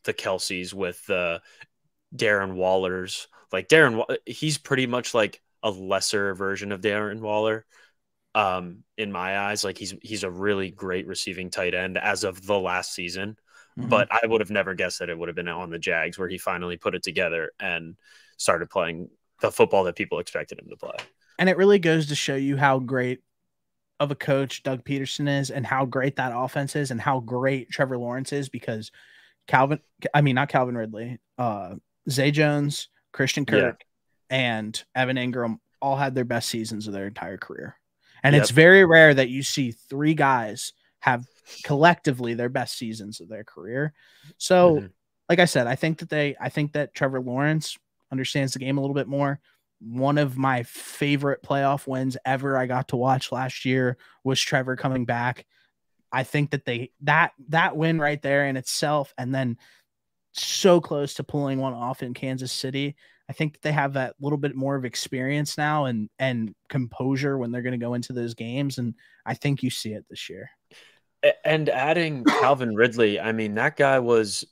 the Kelseys, with the Darren Wallers. Like he's pretty much like a lesser version of Darren Waller. In my eyes, like he's a really great receiving tight end as of the last season. But I would have never guessed that it would have been on the Jags, where he finally put it together and started playing the football that people expected him to play. And it really goes to show you how great of a coach Doug Peterson is, and how great that offense is, and how great Trevor Lawrence is, because not Calvin Ridley, Zay Jones, Christian Kirk, and Evan Ingram all had their best seasons of their entire career. And Yep. it's very rare that you see 3 guys have collectively their best seasons of their career. So, like I said, I think that Trevor Lawrence understands the game a little bit more. One of my favorite playoff wins ever I got to watch last year was Trevor coming back. I think that that win right there in itself, and then so close to pulling one off in Kansas City. I think that they have that little bit more of experience now and composure when they're going to go into those games. And I think you see it this year. And adding Calvin Ridley, I mean, that guy was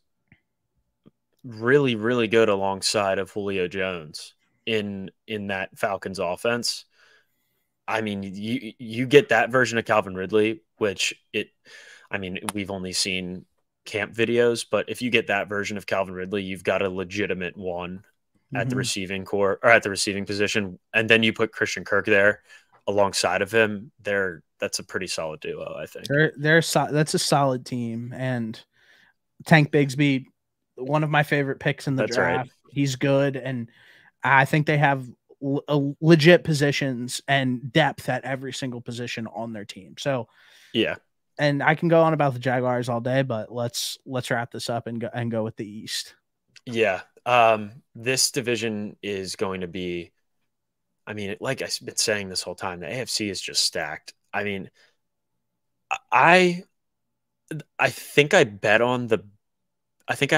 really, really good alongside of Julio Jones in that Falcons offense. I mean, you get that version of Calvin Ridley, which we've only seen camp videos, but if you get that version of Calvin Ridley, you've got a legitimate one at the receiving core or at the receiving position. And then you put Christian Kirk there alongside of him. That's a pretty solid duo, I think. That's a solid team. And Tank Bigsby, one of my favorite picks in the draft. Right. He's good. And I think they have legit positions and depth at every single position on their team. So, yeah. And I can go on about the Jaguars all day, but let's wrap this up and go with the East. Yeah. This division is going to be, I mean, like I've been saying this whole time, the AFC is just stacked. I mean, I think I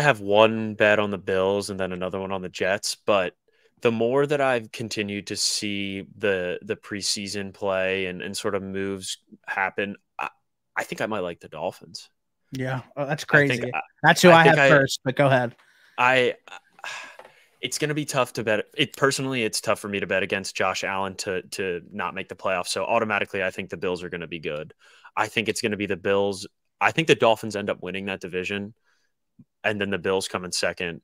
have one bet on the Bills and then another one on the Jets, but the more that I've continued to see the preseason play and sort of moves happen, I think I might like the Dolphins. Yeah. Oh, that's crazy. That's who I have first, but go ahead. It's going to be tough to bet. Personally, it's tough for me to bet against Josh Allen to not make the playoffs. So automatically, I think the Bills are going to be good. I think it's going to be the Bills. I think the Dolphins end up winning that division, and then the Bills come in second,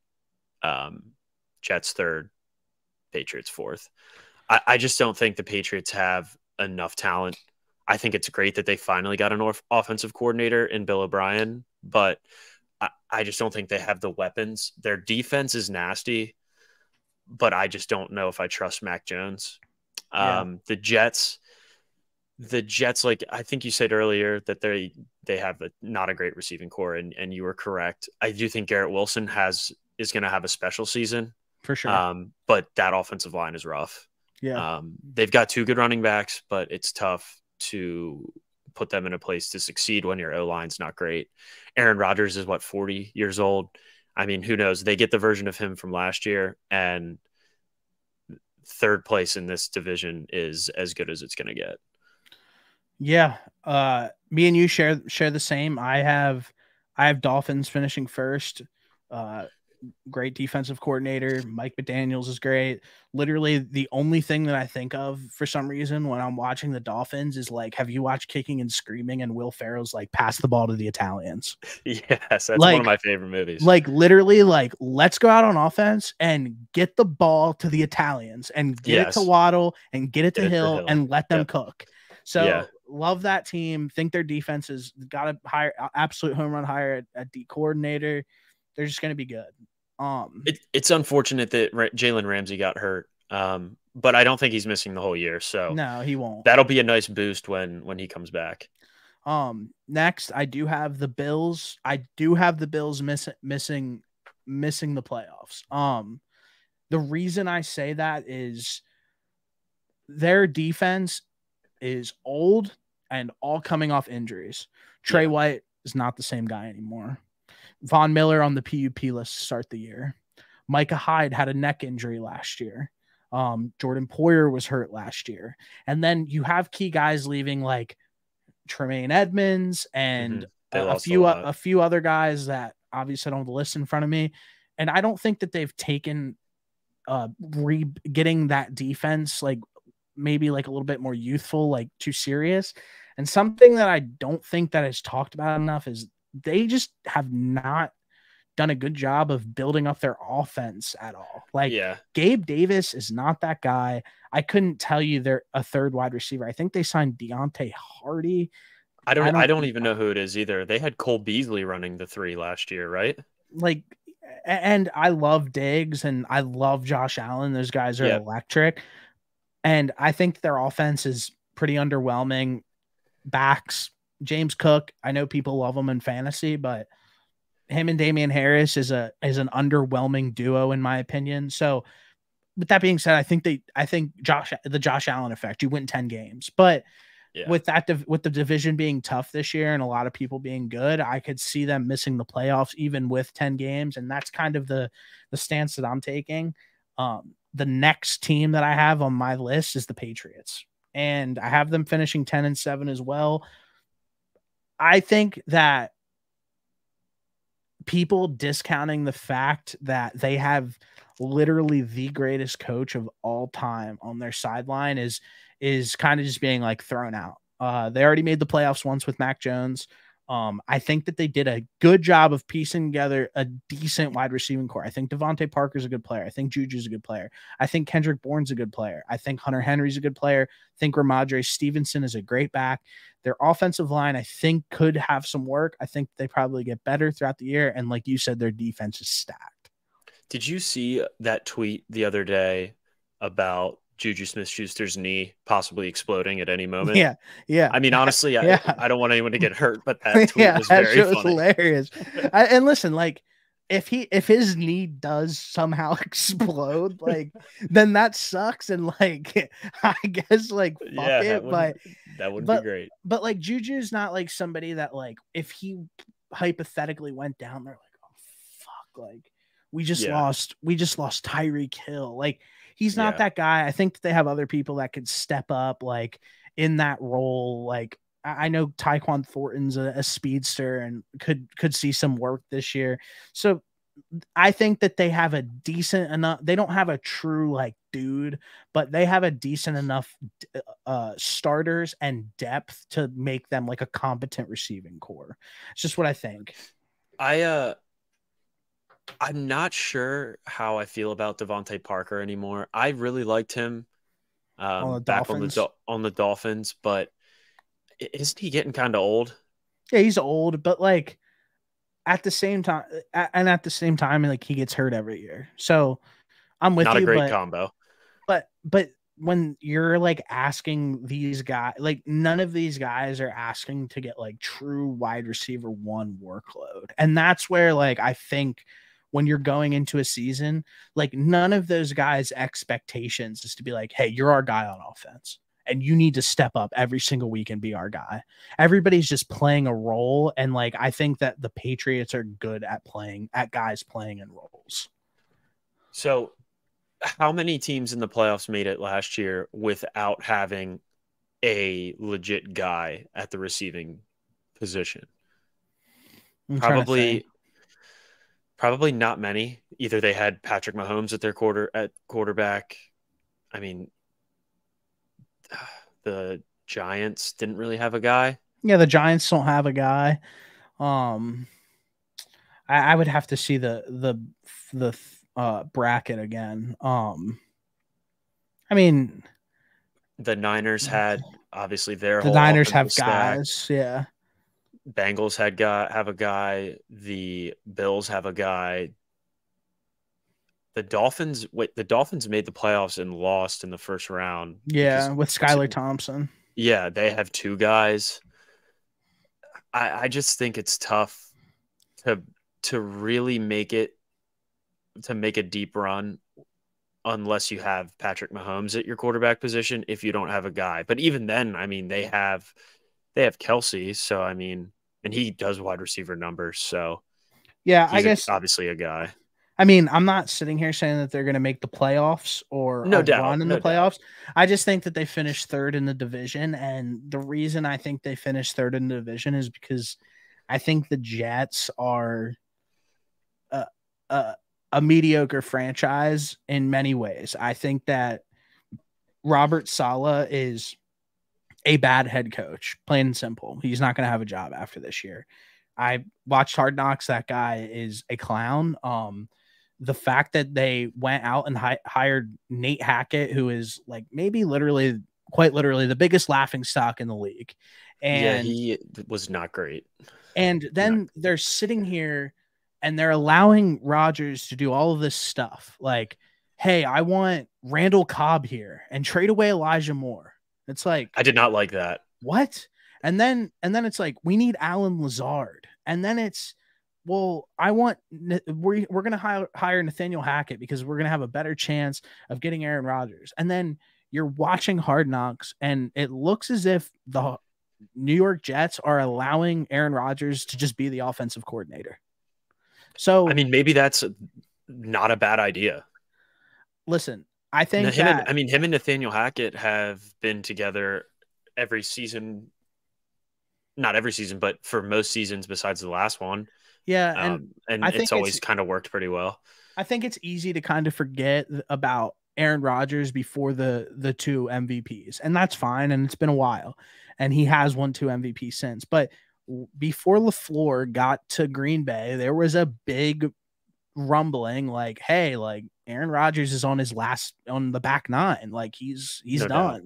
Jets third, Patriots fourth. I just don't think the Patriots have enough talent. I think it's great that they finally got an offensive coordinator in Bill O'Brien, but I just don't think they have the weapons. Their defense is nasty, but I just don't know if I trust Mac Jones. The Jets, like I think you said earlier, that they have not a great receiving core, and you were correct. I do think Garrett Wilson is going to have a special season for sure. But that offensive line is rough. Yeah. They've got 2 good running backs, but it's tough to put them in a place to succeed when your O-line's not great. Aaron Rodgers is 40 years old. I mean, who knows? They get the version of him from last year, and third place in this division is as good as it's going to get. Yeah. Me and you share the same. I have Dolphins finishing first. Great defensive coordinator. Mike McDaniels is great. Literally the only thing that I think of for some reason when I'm watching the Dolphins is like, have you watched Kicking and Screaming and Will Ferrell's like pass the ball to the Italians? Yes, that's one of my favorite movies. Like literally like, let's go out on offense and get the ball to the Italians and get it to Waddle and get it to Hill and let them cook. So love that team. Think their defense has got a hire absolute home run hire at D coordinator. They're just going to be good. It's unfortunate that Jalen Ramsey got hurt, but I don't think he's missing the whole year. So no, he won't. That'll be a nice boost when he comes back. Next, I do have the Bills. Missing the playoffs. The reason I say that is their defense is old and all coming off injuries. Trey White is not the same guy anymore. Von Miller on the PUP list to start the year. Micah Hyde had a neck injury last year. Jordan Poyer was hurt last year. And then you have key guys leaving like Tremaine Edmonds and a few other guys that obviously I don't have the list in front of me. And I don't think that they've taken getting that defense like maybe like a little bit more youthful, like too serious. And something that I don't think that is talked about enough is they just have not done a good job of building up their offense at all. Like Gabe Davis is not that guy. I couldn't tell you they're a third wide receiver. I think they signed Deontay Hardy. I don't even know who it is either. They had Cole Beasley running the 3 last year, right? Like, and I love Diggs and I love Josh Allen. Those guys are electric. And I think their offense is pretty underwhelming. Backs, James Cook, I know people love him in fantasy, but him and Damian Harris is an underwhelming duo in my opinion. So with that being said, I think the Josh Allen effect, you win 10 games, but with the division being tough this year and a lot of people being good, I could see them missing the playoffs even with 10 games. And that's kind of the stance that I'm taking. The next team that I have on my list is the Patriots, and I have them finishing 10-7 as well. I think that people discounting the fact that they have literally the greatest coach of all time on their sideline is kind of just being like thrown out. They already made the playoffs once with Mac Jones. I think that they did a good job of piecing together a decent wide receiving core. I think Devontae Parker's a good player. I think Juju's a good player. I think Kendrick Bourne's a good player. I think Hunter Henry's a good player. I think Ramondre Stevenson is a great back. Their offensive line, I think, could have some work. I think they probably get better throughout the year. And like you said, their defense is stacked. Did you see that tweet the other day about Juju Smith-Schuster's knee possibly exploding at any moment? Yeah. I mean, honestly, I don't want anyone to get hurt, but that tweet was very funny. Hilarious. And listen, like, if his knee does somehow explode, like, then that sucks. And like, I guess like, fuck it. That would be great. But like, Juju's not like somebody that like, if he hypothetically went down, they're like, oh fuck, like we just lost Tyreek Hill. Like, he's not that guy. I think they have other people that could step up like in that role. Like, I know Tyquan Thornton's a speedster and could see some work this year. So I think that they have a decent enough, they don't have a true like dude, but they have a decent enough starters and depth to make them like a competent receiving core. It's just what I think. I'm not sure how I feel about Devontae Parker anymore. I really liked him back on the Dolphins, but isn't he getting kind of old? Yeah, he's old, but like at the same time, like he gets hurt every year. So I'm with you. Not a great combo. But when you're like asking these guys, like none of these guys are asking to get like true wide receiver one workload. And that's where like I think when you're going into a season, like none of those guys' expectations is to be like, hey, you're our guy on offense and you need to step up every single week and be our guy. Everybody's just playing a role. And like, I think that the Patriots are good at guys playing in roles. So how many teams in the playoffs made it last year without having a legit guy at the receiving position? Probably not many. Either they had Patrick Mahomes at their quarterback. I mean, the Giants didn't really have a guy. Yeah, the Giants don't have a guy. I would have to see the bracket again. I mean, the Niners had obviously the Niners have guys. Yeah. Bengals have a guy. The Bills have a guy. The Dolphins made the playoffs and lost in the first round. Yeah, with Skylar Thompson. Yeah, they have two guys. I just think it's tough to really make a deep run unless you have Patrick Mahomes at your quarterback position if you don't have a guy. But even then, I mean, they have Kelsey, so I mean, and he does wide receiver numbers, so yeah, I guess obviously a guy. I mean, I'm not sitting here saying that they're going to make the playoffs or run in the playoffs. I just think that they finished third in the division. And the reason I think they finished third in the division is because I think the Jets are a mediocre franchise in many ways. I think that Robert Saleh is a bad head coach, plain and simple. He's not going to have a job after this year. I watched Hard Knocks. That guy is a clown. The fact that they went out and hired Nate Hackett, who is like maybe quite literally the biggest laughing stock in the league. And he was not great. And then they're sitting here and they're allowing Rodgers to do all of this stuff. Like hey, I want Randall Cobb here and trade away Elijah Moore. It's like, I did not like that. What? And then it's like, we need Alan Lazard. And then it's, well, we're going to hire Nathaniel Hackett because we're going to have a better chance of getting Aaron Rodgers. And then you're watching Hard Knocks and it looks as if the New York Jets are allowing Aaron Rodgers to just be the offensive coordinator. So, I mean, maybe that's not a bad idea. Listen, I think him and Nathaniel Hackett have been together every season, not every season, but for most seasons besides the last one. Yeah. And it's always kind of worked pretty well. I think it's easy to kind of forget about Aaron Rodgers before the 2 MVPs, and that's fine. And it's been a while and he has won 2 MVPs since, but before LaFleur got to Green Bay, there was a big rumbling like, hey, like Aaron Rodgers is on the back 9. Like he's no done. Doubt.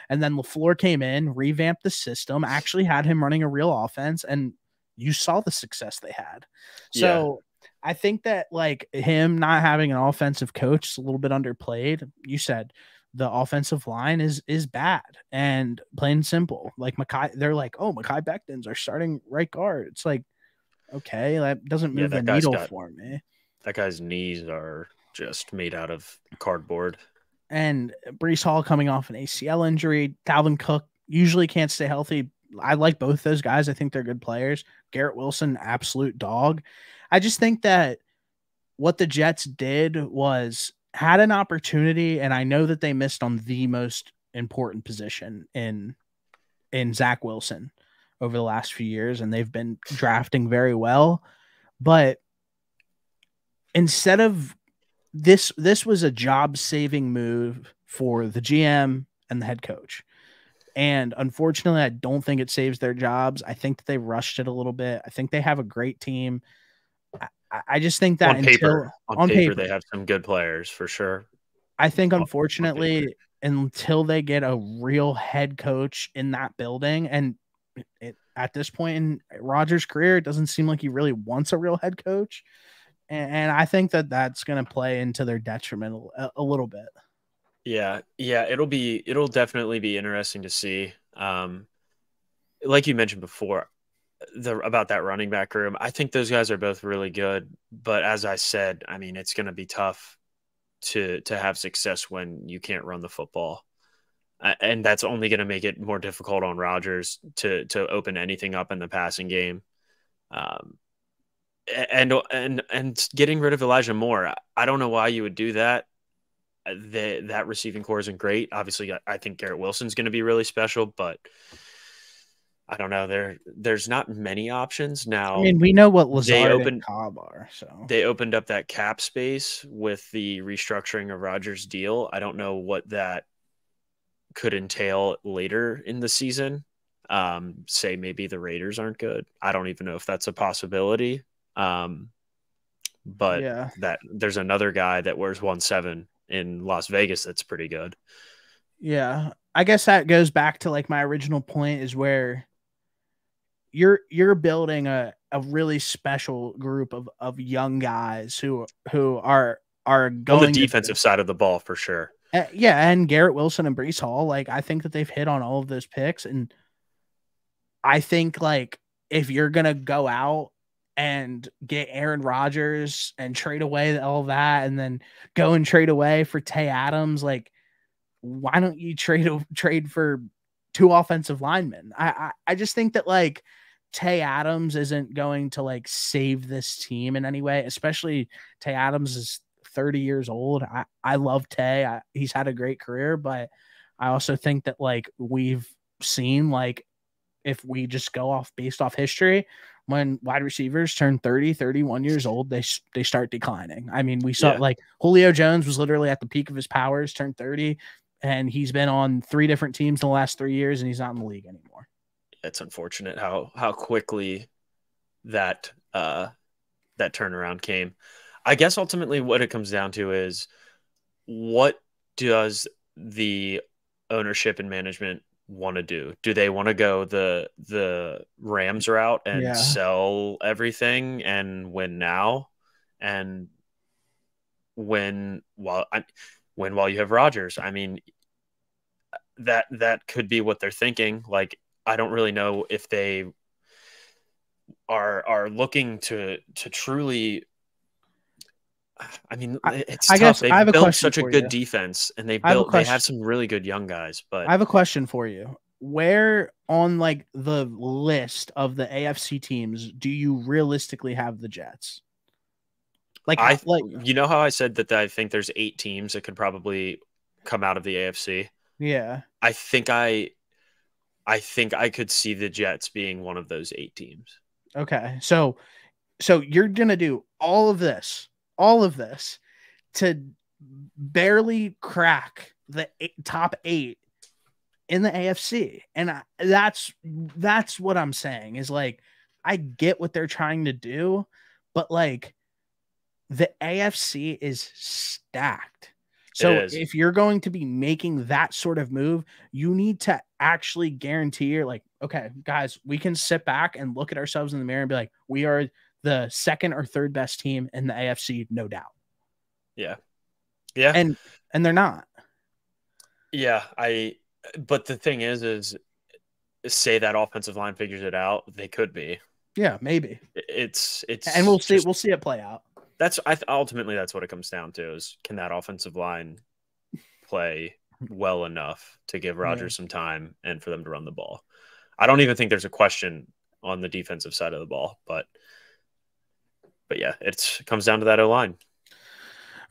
And then LaFleur came in, revamped the system, actually had him running a real offense. And you saw the success they had. So I think that like him not having an offensive coach is a little bit underplayed. You said the offensive line is bad and plain and simple. Like they're like, oh, Mekhi Becton's our starting right guard. It's like, okay, that doesn't move the needle for me. That guy's knees are just made out of cardboard. And Breece Hall coming off an ACL injury. Dalvin Cook usually can't stay healthy. I like both those guys. I think they're good players. Garrett Wilson, absolute dog. I just think that what the Jets did was had an opportunity, and I know that they missed on the most important position in Zach Wilson over the last few years, and they've been drafting very well. But instead of this was a job-saving move for the GM and the head coach. And unfortunately, I don't think it saves their jobs. I think that they rushed it a little bit. I think they have a great team. I just think that on paper, they have some good players for sure. I think, unfortunately, until they get a real head coach in that building, and at this point in Rodgers' career, it doesn't seem like he really wants a real head coach. And I think that that's going to play into their detriment a little bit. Yeah. It'll definitely be interesting to see. Like you mentioned before, about that running back room, I think those guys are both really good. But as I said, I mean, it's going to be tough to have success when you can't run the football. And that's only going to make it more difficult on Rodgers to open anything up in the passing game. And getting rid of Elijah Moore, I don't know why you would do that. That receiving core isn't great. Obviously, I think Garrett Wilson's going to be really special, but I don't know. There's not many options now. I mean, we know what Lazard and Cobb are. So they opened up that cap space with the restructuring of Rodgers' deal. I don't know what that could entail later in the season. Say maybe the Raiders aren't good. I don't even know if that's a possibility. But that there's another guy that wears 1.7 in Las Vegas that's pretty good. Yeah, I guess that goes back to like my original point is where you're building a really special group of young guys who are going on the defensive side of the ball for sure. And Garrett Wilson and Breece Hall, like I think that they've hit on all of those picks, and I think like if you're gonna go out and get Aaron Rodgers and trade away all of that, and then go and trade away for Tay Adams, like why don't you trade for 2 offensive linemen? I just think that like Tay Adams isn't going to like save this team in any way, especially Tay Adams is 30 years old. I love Tay. He's had a great career, but I also think that like we've seen like if we just go based off history, when wide receivers turn 30, 31 years old, they start declining. I mean, we saw like Julio Jones was literally at the peak of his powers, turned 30, and he's been on 3 different teams in the last 3 years, and he's not in the league anymore. It's unfortunate how quickly that turnaround came. I guess ultimately what it comes down to is what does the ownership and management want to do? Do they want to go the Rams route and sell everything and win now and while you have Rodgers. I mean, that could be what they're thinking. Like, I don't really know if they are looking to truly. I mean, it's I tough. guess I have They've a built question such a for good you. defense, and I have a they have question. some really good young guys. But I have a question for you. Where on like the list of the AFC teams do you realistically have the Jets? Like, you know how I said that I think there's 8 teams that could probably come out of the AFC. yeah. I think I could see the Jets being one of those 8 teams. Okay. So you're gonna do all of this to barely crack the top 8 in the AFC, and that's what I'm saying is like I get what they're trying to do, but like the AFC is stacked. So if you're going to be making that sort of move, you need to actually guarantee you're like, okay, guys, we can sit back and look at ourselves in the mirror and be like, we are the second or third best team in the AFC, no doubt. Yeah. Yeah. And they're not. Yeah. But the thing is say that offensive line figures it out, they could be. Yeah, maybe. It's and we'll see it play out. Ultimately that's what it comes down to is can that offensive line play well enough to give Rodgers some time and for them to run the ball. I don't even think there's a question on the defensive side of the ball, but yeah, it comes down to that O-line.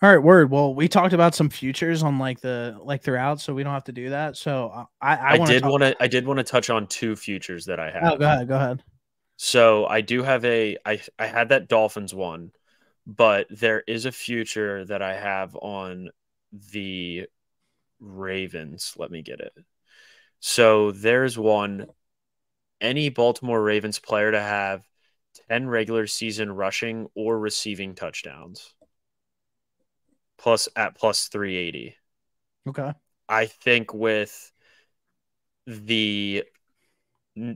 All right, word. Well, we talked about some futures on throughout, so we don't have to do that. So I did want to touch on 2 futures that I have. Oh, go ahead. So I do have I had that Dolphins one, but there is a future that I have on the Ravens. Let me get it. So there's one, any Baltimore Ravens player to have 10 regular season rushing or receiving touchdowns at plus 380. Okay. I think with the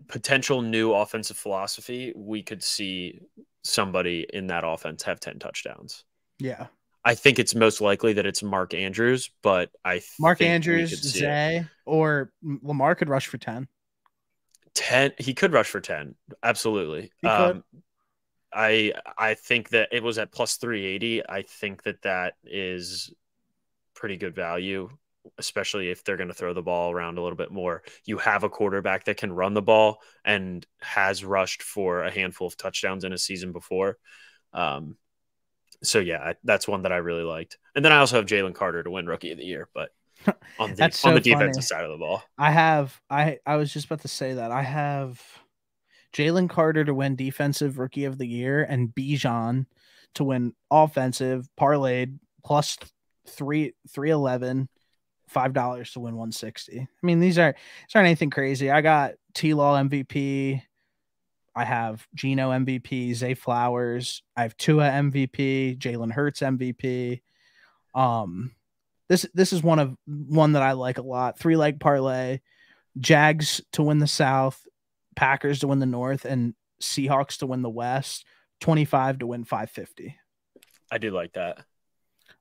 potential new offensive philosophy, we could see somebody in that offense have 10 touchdowns. Yeah. I think it's most likely that it's Mark Andrews, but Mark Andrews, Zay, or Lamar could rush for 10. 10, he could rush for 10. Absolutely. He could. I think that it was at plus 380. I think that is pretty good value, especially if they're going to throw the ball around a little bit more. You have a quarterback that can run the ball and has rushed for a handful of touchdowns in a season before. So yeah, that's one that I really liked. And then I also have Jalen Carter to win Rookie of the Year, but on the defensive side of the ball. I was just about to say that I have Jalen Carter to win Defensive Rookie of the Year and Bijan to win Offensive parlayed plus 311, $5 to win 160. I mean, these aren't anything crazy. I got T-Law MVP. I have Geno MVP, Zay Flowers. I have Tua MVP, Jalen Hurts MVP. This is one that I like a lot. 3-leg parlay, Jags to win the South, Packers to win the North, and Seahawks to win the West. 25 to win 550. I do like that.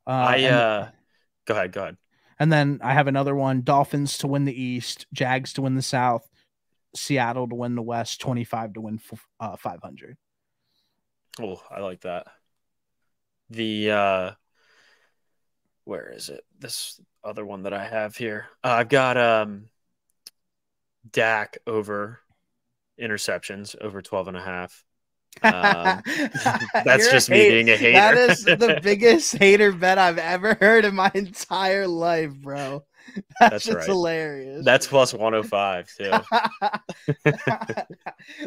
Go ahead. And then I have another one: Dolphins to win the East, Jags to win the South, Seattle to win the West. 25 to win 500. Oh, I like that. The where is it? This other one that I have here. I've got Dak over interceptions over 12.5. That's just me being a hater. That is the biggest hater bet I've ever heard in my entire life, bro. That's just right. Hilarious. That's plus 105 too.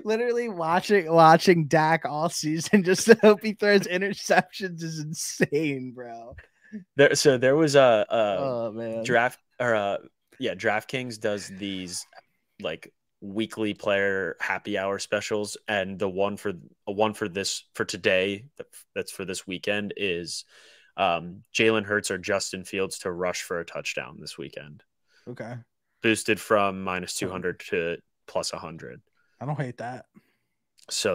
Literally watching Dak all season just to hope he throws interceptions is insane, bro. There was a draft DraftKings does these like weekly player happy hour specials, and the one for today that's for this weekend is Jalen Hurts or Justin Fields to rush for a touchdown this weekend. Okay. Boosted from minus 200 to plus 100. I don't hate that. So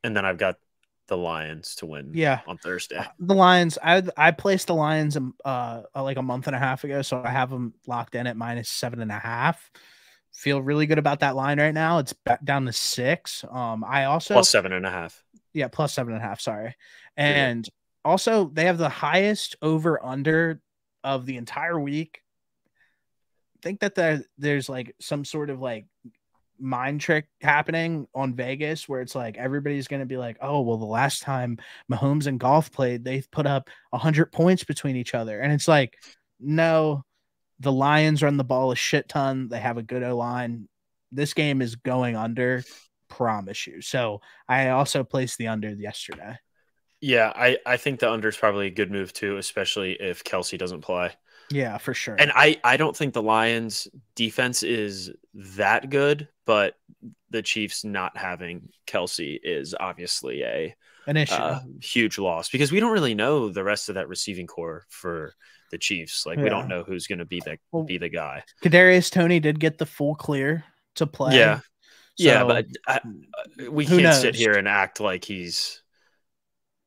and then I've got the Lions to win Yeah. on Thursday. The Lions, I placed the Lions like a month and a half ago, so I have them locked in at -7.5. Feel really good about that line right now. It's back down to 6. I also plus 7.5. Yeah, plus 7.5. Sorry, and also they have the highest over under of the entire week. I think that there's like some sort of like mind trick happening on Vegas where it's like everybody's going to be like, oh, well, the last time Mahomes and Golf played, they put up 100 points between each other. And it's like, no, the Lions run the ball a shit ton. They have a good O-line. This game is going under, promise you. So I also placed the under yesterday. Yeah, I think the under is probably a good move too, especially if Kelsey doesn't play. Yeah, for sure. And I don't think the Lions defense is that good, but the Chiefs not having Kelsey is obviously an issue, huge loss because we don't really know the rest of that receiving core for the Chiefs. Like we don't know who's going to be the guy. Kadarius Toney did get the full clear to play. Yeah. So, yeah, but we can't sit here and act like he's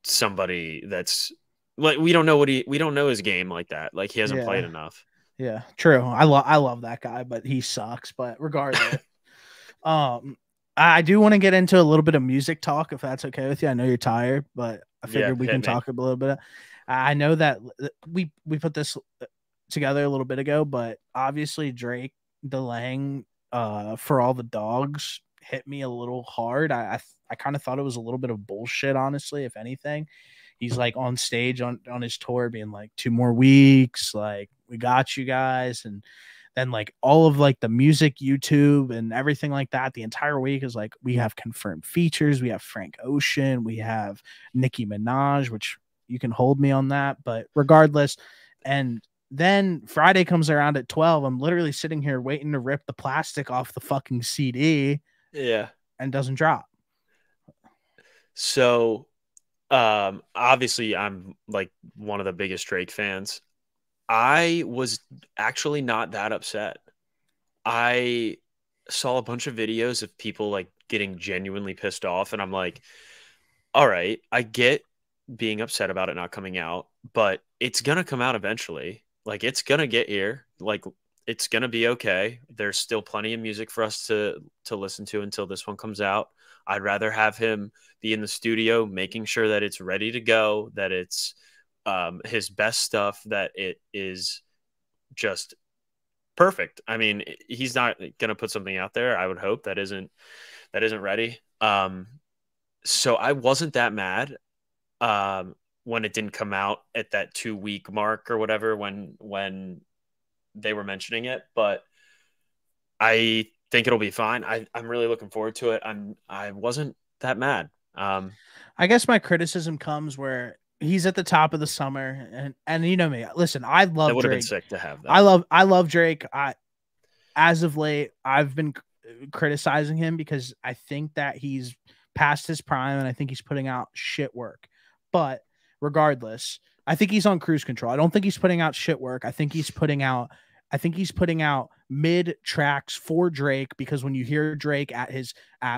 somebody that's like we don't know his game like that. Like he hasn't played enough. Yeah, true. I love that guy, but he sucks. But regardless, I do want to get into a little bit of music talk if that's okay with you. I know you're tired, but I figured we can talk a little bit. I know that we put this together a little bit ago, but obviously Drake delaying For All the Dogs hit me a little hard. I kind of thought it was a little bit of bullshit, honestly, if anything. He's like on stage on his tour being like 2 more weeks, like we got you guys. And then like all of like the music YouTube and everything like that, the entire week is like, we have confirmed features. We have Frank Ocean. We have Nicki Minaj, which you can hold me on that, but regardless. And then Friday comes around at 12. I'm literally sitting here waiting to rip the plastic off the fucking CD. Yeah. And doesn't drop. So obviously I'm like one of the biggest Drake fans. I was actually not that upset. I saw a bunch of videos of people like getting genuinely pissed off, and I'm like, all right, I get being upset about it not coming out, but it's gonna come out eventually. Like it's gonna get here. Like it's gonna be okay. There's still plenty of music for us to listen to until this one comes out. I'd rather have him be in the studio making sure that it's ready to go, that it's his best stuff, that it is just perfect. I mean, he's not going to put something out there, I would hope, that isn't ready. So I wasn't that mad when it didn't come out at that 2-week mark or whatever when they were mentioning it, but I think it'll be fine. I'm really looking forward to it. I wasn't that mad. I guess my criticism comes where he's at the top of the summer, and you know me. Listen, I love Drake. It would have been sick to have that. I love Drake. As of late, I've been criticizing him because I think that he's past his prime, and I think he's putting out shit work. But regardless, I think he's on cruise control. I don't think he's putting out shit work. I think he's putting out mid tracks for Drake, because when you hear Drake at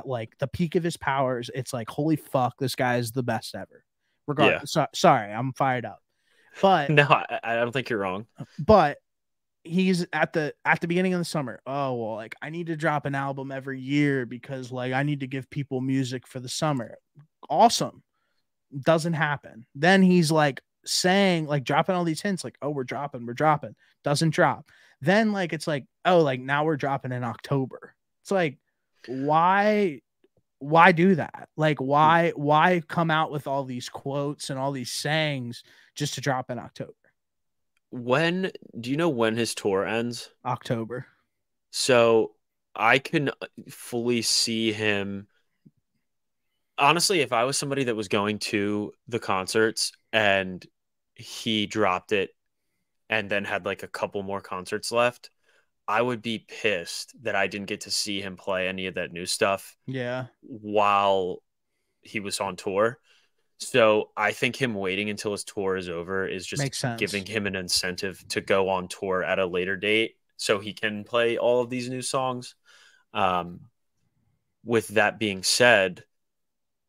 like the peak of his powers, it's like, holy fuck, this guy is the best ever. Regardless, sorry, I'm fired up. But no, I don't think you're wrong. But he's at the beginning of the summer. Oh, well, like I need to drop an album every year because like I need to give people music for the summer. Awesome. Doesn't happen. Then he's like saying, like dropping all these hints, like, oh, we're dropping. Doesn't drop. Then like it's like, oh, like now we're dropping in October. It's like, why do that? Like why come out with all these quotes and all these sayings just to drop in October? When do you know when his tour ends? October. So I can fully see him. Honestly, if I was somebody that was going to the concerts and he dropped it and then had like a couple more concerts left, I would be pissed that I didn't get to see him play any of that new stuff. Yeah. While he was on tour. So I think him waiting until his tour is over is just giving him an incentive to go on tour at a later date so he can play all of these new songs. With that being said,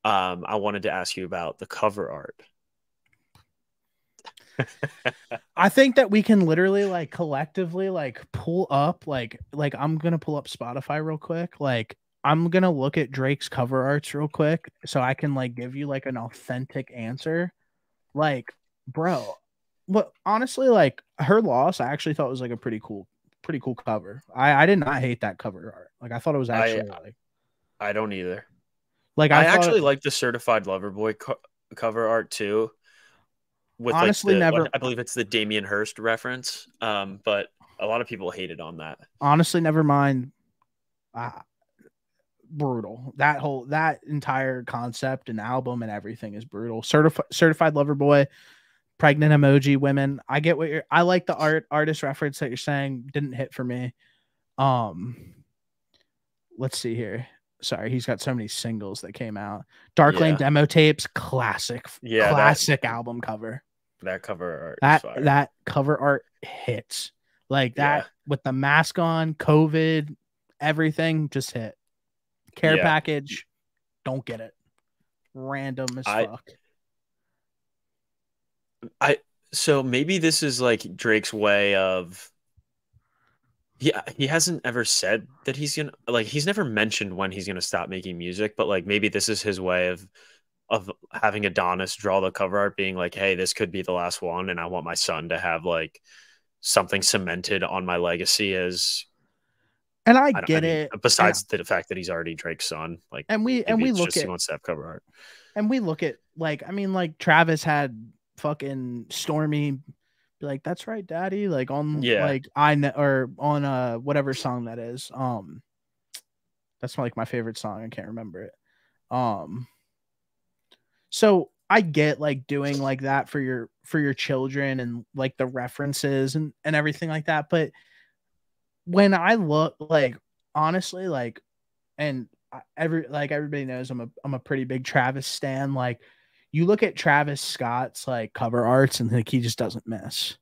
I wanted to ask you about the cover art. I think that we can literally like collectively like pull up like I'm gonna pull up Spotify real quick. Like I'm gonna look at Drake's cover arts real quick so I can like give you like an authentic answer. Like, bro, what honestly, like her loss, I actually thought was like a pretty cool cover. I did not hate that cover art. Like I thought it was actually I don't either. like I thought actually like the Certified Lover Boy cover art too. With honestly like never I believe it's the Damien Hirst reference. But a lot of people hated on that. Honestly, never mind. Brutal. That entire concept and album and everything is brutal. Certified Lover Boy, pregnant emoji, women. I get what I like the artist reference that you're saying didn't hit for me. Let's see here. Sorry, he's got so many singles that came out. Dark Lane demo tapes, classic album cover. That cover art, that cover art hits like that with the mask on, COVID, everything just hit. Care package, don't get it. Random as fuck. So maybe this is like Drake's way of. He hasn't ever said that he's gonna he's never mentioned when he's gonna stop making music, but like maybe this is his way of having Adonis draw the cover art, being like, hey, this could be the last one, and I want my son to have like something cemented on my legacy as. And I get it. Besides the fact that he's already Drake's son, like, and we look at he wants to have cover art, and we look at like Travis had fucking Stormy be like, that's right, daddy, like on like or on whatever song that is. That's like my favorite song. I can't remember it. So I get like doing like that for your children and like the references and everything like that, but when I look like honestly like and everybody knows I'm a pretty big Travis stan. Like you look at Travis Scott's like cover arts and like he just doesn't miss.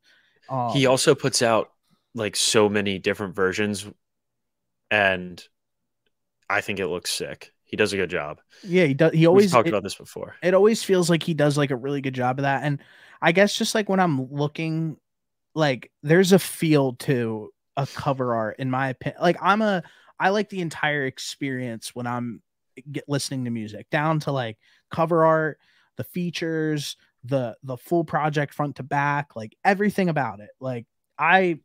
He also puts out like so many different versions, and I think it looks sick. He does a good job. Yeah, he does. We've talked about this before. It always feels like he does like a really good job of that. And I guess just like when I'm looking, like there's a feel to a cover art in my opinion. Like I like the entire experience when I'm listening to music, down to like cover art, the features, the full project front to back, like everything about it. Like I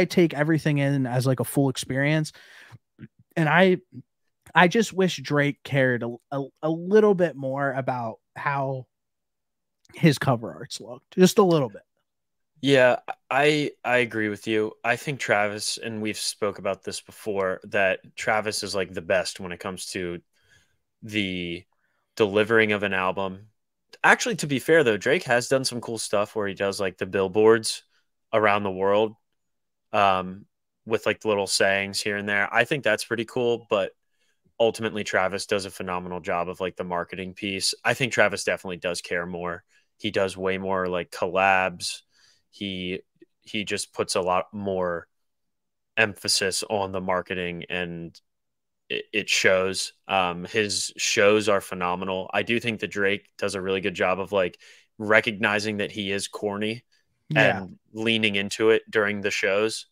take everything in as like a full experience. And I just wish Drake cared a little bit more about how his cover arts looked, just a little bit. Yeah, I agree with you. I think Travis, and we've spoke about this before, that Travis is like the best when it comes to the delivering of an album. Actually, to be fair though, Drake has done some cool stuff where he does like the billboards around the world, with like the little sayings here and there. I think that's pretty cool, but ultimately Travis does a phenomenal job of like the marketing piece. I think Travis definitely does care more. He does way more like collabs. He just puts a lot more emphasis on the marketing, and it shows. His shows are phenomenal. I do think that Drake does a really good job of like recognizing that he is corny and leaning into it during the shows.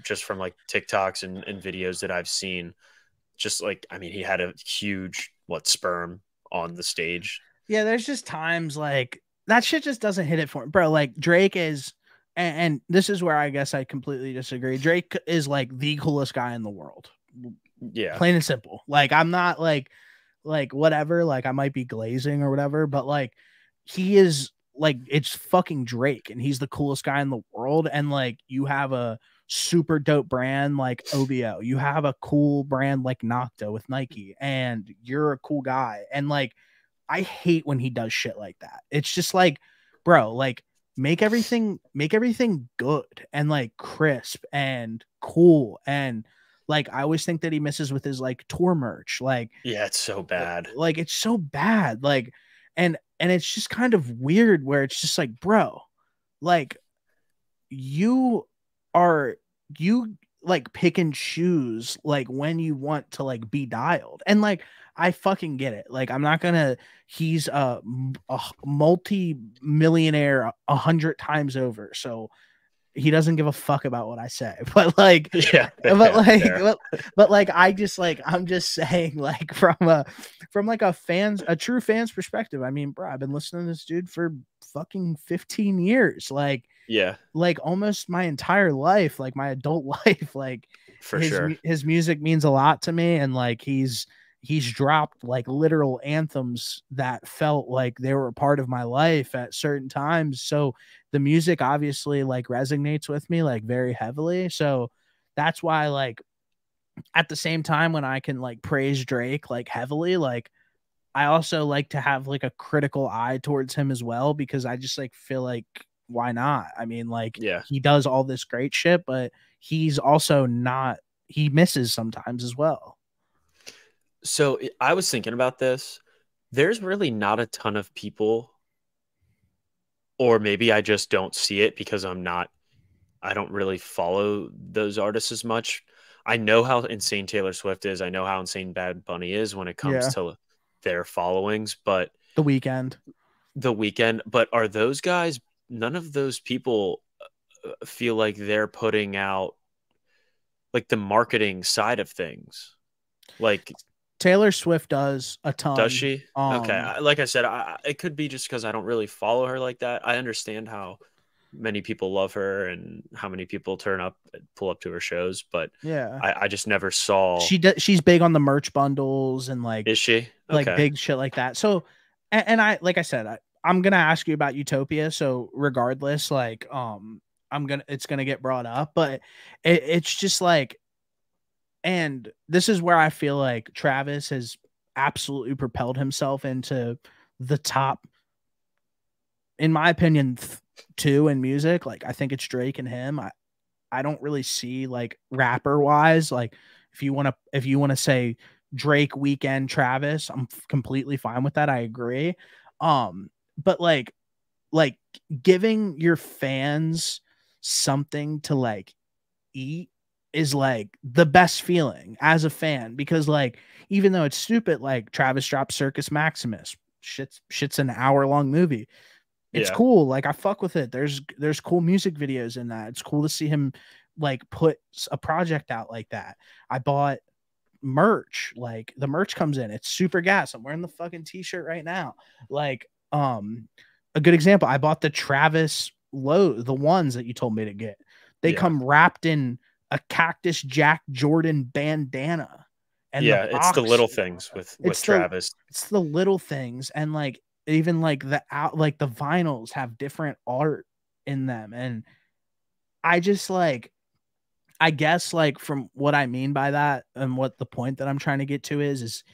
Just from like TikToks and videos that I've seen. Just like, I mean, he had a huge sperm on the stage. Yeah, there's just times like that shit just doesn't hit it for him, bro. Like Drake is, and this is where I guess I completely disagree. Drake is like the coolest guy in the world. Yeah, plain and simple. Like I'm not like whatever. Like I might be glazing or whatever, but like he is like it's fucking Drake, and he's the coolest guy in the world. And like you have a super dope brand like OVO, you have a cool brand like Nocta with Nike, and you're a cool guy. And like I hate when he does shit like that. It's just like, bro, like make everything good and like crisp and cool. And like I always think that he misses with his like tour merch. Like yeah, it's so bad. Like it's so bad. Like and it's just kind of weird where it's just like, bro, like you like pick and choose like when you want to like be dialed. And like I fucking get it. Like, I'm not gonna. He's a multi-millionaire 100 times over, so he doesn't give a fuck about what I say. But like, Yeah, but like, I just like, I'm just saying, like, from like a true fan's perspective. I mean, bro, I've been listening to this dude for fucking 15 years. Like, yeah, like almost my entire life, like my adult life. Like, for sure. his music means a lot to me, and like he's dropped like literal anthems that felt like they were a part of my life at certain times. So the music obviously like resonates with me like very heavily. So that's why, like, at the same time, when I can like praise Drake like heavily, like I also like to have like a critical eye towards him as well, because I just like feel like, why not? I mean, like, Yeah. he does all this great shit, but he's also not, he misses sometimes as well. So I was thinking about this. There's really not a ton of people, or maybe I just don't see it because I don't really follow those artists as much. I know how insane Taylor Swift is. I know how insane Bad Bunny is when it comes to their followings, but The Weeknd. But are those guys, none of those people feel like they're putting out like the marketing side of things. Like, Taylor Swift does a ton. does she? Okay. Like I said, it could be just because I don't really follow her like that. I understand how many people love her and how many people turn up and pull up to her shows, but yeah, I just never saw. She's big on the merch bundles and like, is she? Like Okay. big shit like that. So, and I, like I said, I'm gonna ask you about Utopia. So regardless, like, it's gonna get brought up, but it's just like, and this is where I feel like Travis has absolutely propelled himself into the top, in my opinion, two in music. Like, I think it's Drake and him. I don't really see like rapper wise, like if you want to say Drake, Weeknd, Travis, I'm completely fine with that. I agree. But like giving your fans something to like eat is like the best feeling as a fan, because like, even though it's stupid, like Travis dropped Circus Maximus, shit's an hour-long movie. It's cool. Like, I fuck with it. There's cool music videos in that. It's cool to see him like put a project out like that. I bought merch. Like, the merch comes in. It's super gas. I'm wearing the fucking t-shirt right now. Like, a good example, I bought the Travis the ones that you told me to get. They come wrapped in a Cactus Jack Jordan bandana. And it's the little things with Travis. It's the little things. And like, even like the vinyls have different art in them. And I just like, I guess like, from what I mean by that, and what the point that I'm trying to get to is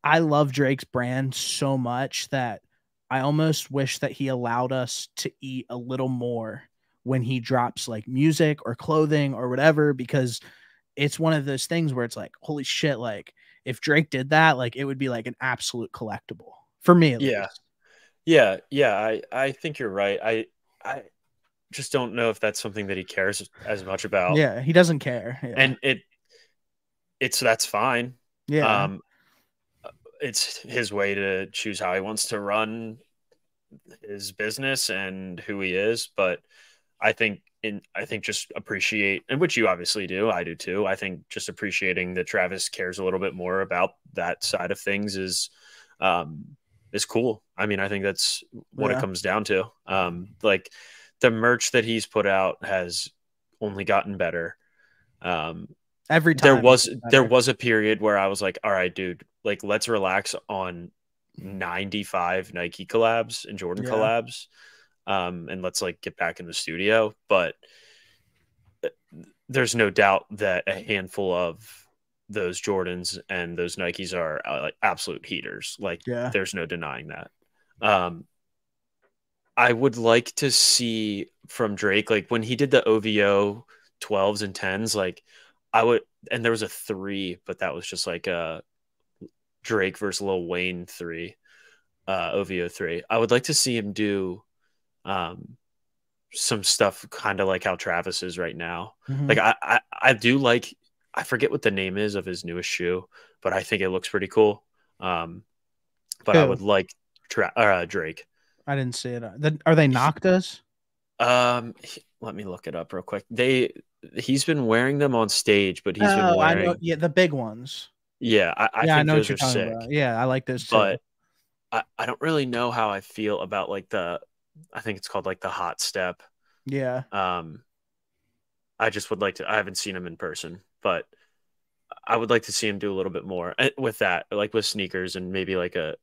I love Drake's brand so much that I almost wish that he allowed us to eat a little more when he drops like music or clothing or whatever, because it's one of those things where it's like, holy shit, like if Drake did that, like it would be like an absolute collectible for me at least. I think you're right. I just don't know if that's something that he cares as much about. Yeah, he doesn't care. Yeah. And that's fine. Yeah. It's his way to choose how he wants to run his business and who he is. But I think just appreciate, and which you obviously do, I do too. I think just appreciating that Travis cares a little bit more about that side of things is cool. I mean, I think that's what it comes down to. Like, the merch that he's put out has only gotten better. Every time there was a period where I was like, all right, dude, like, let's relax on 95 Nike collabs and Jordan collabs. And let's like get back in the studio. But there's no doubt that a handful of those Jordans and those Nikes are like absolute heaters. Like, there's no denying that. I would like to see from Drake, like when he did the OVO 12s and 10s, like and there was a 3, but that was just like a Drake versus Lil Wayne 3, OVO 3. I would like to see him do some stuff kind of like how Travis is right now. Mm-hmm. Like, I do like, I forget what the name is of his newest shoe, but I think it looks pretty cool. But I would like Drake. I didn't see it. Are they Noctas? Let me look it up real quick. He's been wearing them on stage, but he's been I wearing know, yeah, the big ones. Yeah, I Yeah, I think know what those you're are talking sick. about. Yeah, I like those too. But I don't really know how I feel about like I think it's called like the hot step. Yeah. I just would like to. I haven't seen him in person, but I would like to see him do a little bit more with that, like with sneakers and maybe like a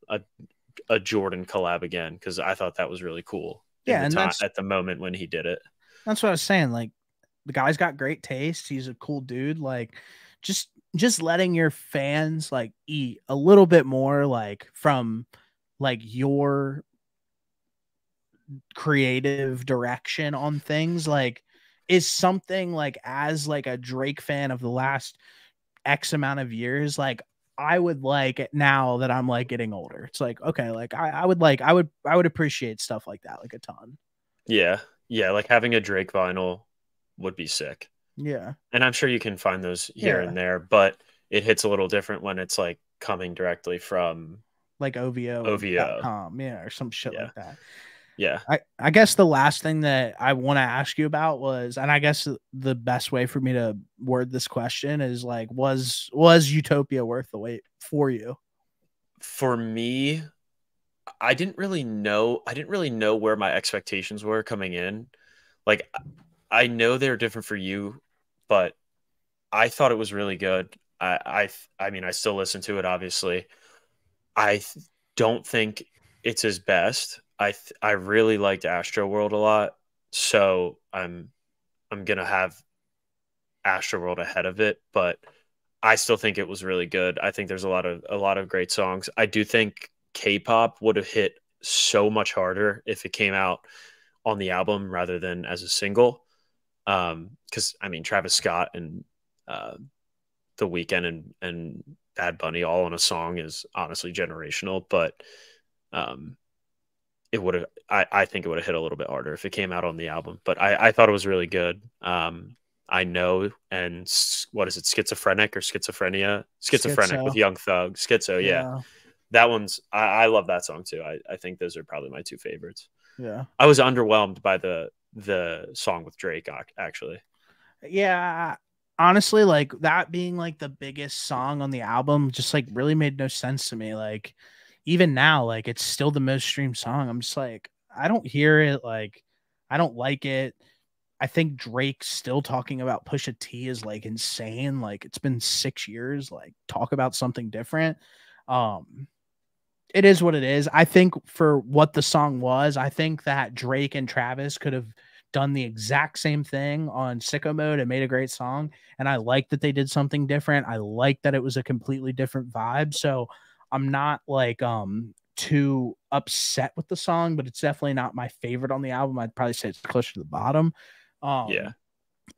Jordan collab again, because I thought that was really cool. Yeah, in the time at the moment when he did it. That's what I was saying. Like, the guy's got great taste. He's a cool dude. Like, just letting your fans like eat a little bit more, like from like your creative direction on things, like, is something like, as like a Drake fan of the last X amount of years, like, I would like it now that I'm like getting older. It's like, okay, like I would appreciate stuff like that like a ton. Yeah. Like having a Drake vinyl would be sick. Yeah. And I'm sure you can find those here and there, but it hits a little different when it's like coming directly from like OVO.com, yeah, or some shit like that. Yeah. I guess the last thing that I want to ask you about was, and I guess the best way for me to word this question is like, was Utopia worth the wait for you? For me, I didn't really know where my expectations were coming in. Like, I know they're different for you, but I thought it was really good. I mean, I still listen to it, obviously. I don't think it's his best. I really liked Astroworld a lot, so I'm gonna have Astroworld ahead of it, but I still think it was really good. I think there's a lot of great songs. I do think K-pop would have hit so much harder if it came out on the album rather than as a single. Because I mean, Travis Scott and The Weeknd and Bad Bunny all on a song is honestly generational, but it would have. I think it would have hit a little bit harder if it came out on the album. But I thought it was really good. I know, and what is it? Schizophrenic or schizophrenia? Schizophrenic with Young Thug. Schizo, yeah. That one's. I love that song too. I think those are probably my two favorites. Yeah, I was underwhelmed by the song with Drake, actually. Yeah, honestly, like that being like the biggest song on the album just like really made no sense to me. Like, even now, like it's still the most streamed song. I'm just like, I don't hear it. Like, I don't like it. I think Drake still talking about Pusha T is like insane. Like, it's been 6 years. Like, talk about something different. It is what it is. I think for what the song was, I think that Drake and Travis could have done the exact same thing on Sicko Mode and made a great song. And I like that they did something different. I like that it was a completely different vibe. So I'm not like too upset with the song, but it's definitely not my favorite on the album. I'd probably say it's closer to the bottom. Yeah.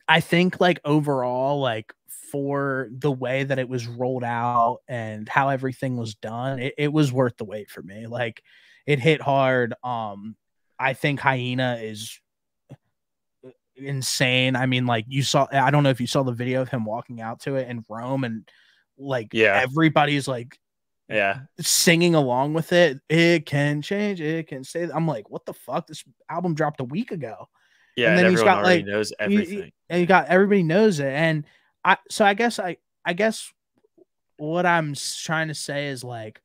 I think like overall, like for the way that it was rolled out and how everything was done, it was worth the wait for me. Like, it hit hard. I think Hyena is insane. I mean, like, I don't know if you saw the video of him walking out to it in Rome, and like everybody's like singing along with it. It can change, it can say. I'm like, what the fuck? This album dropped a week ago. Yeah, and then he's got like knows everything. And you got everybody knows it. And I guess what I'm trying to say is like,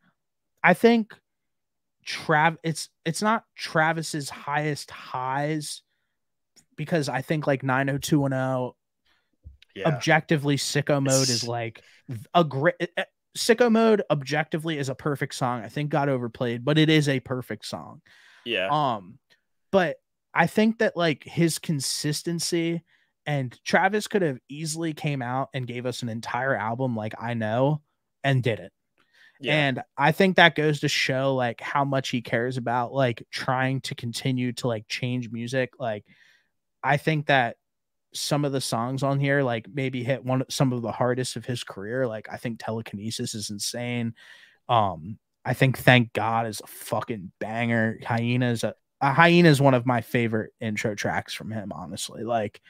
I think it's not Travis's highest highs, because I think like 90210 objectively Sicko Mode is like a great Sicko Mode objectively is a perfect song. I think got overplayed, but it is a perfect song. Yeah. But I think that like his consistency, and Travis could have easily came out and gave us an entire album like I Know, and didn't. Yeah. And I think that goes to show like how much he cares about like trying to continue to like change music. Like, I think that some of the songs on here like maybe hit some of the hardest of his career. Like, I think Telekinesis is insane. I think Thank God is a fucking banger. Hyena is one of my favorite intro tracks from him, honestly. Like,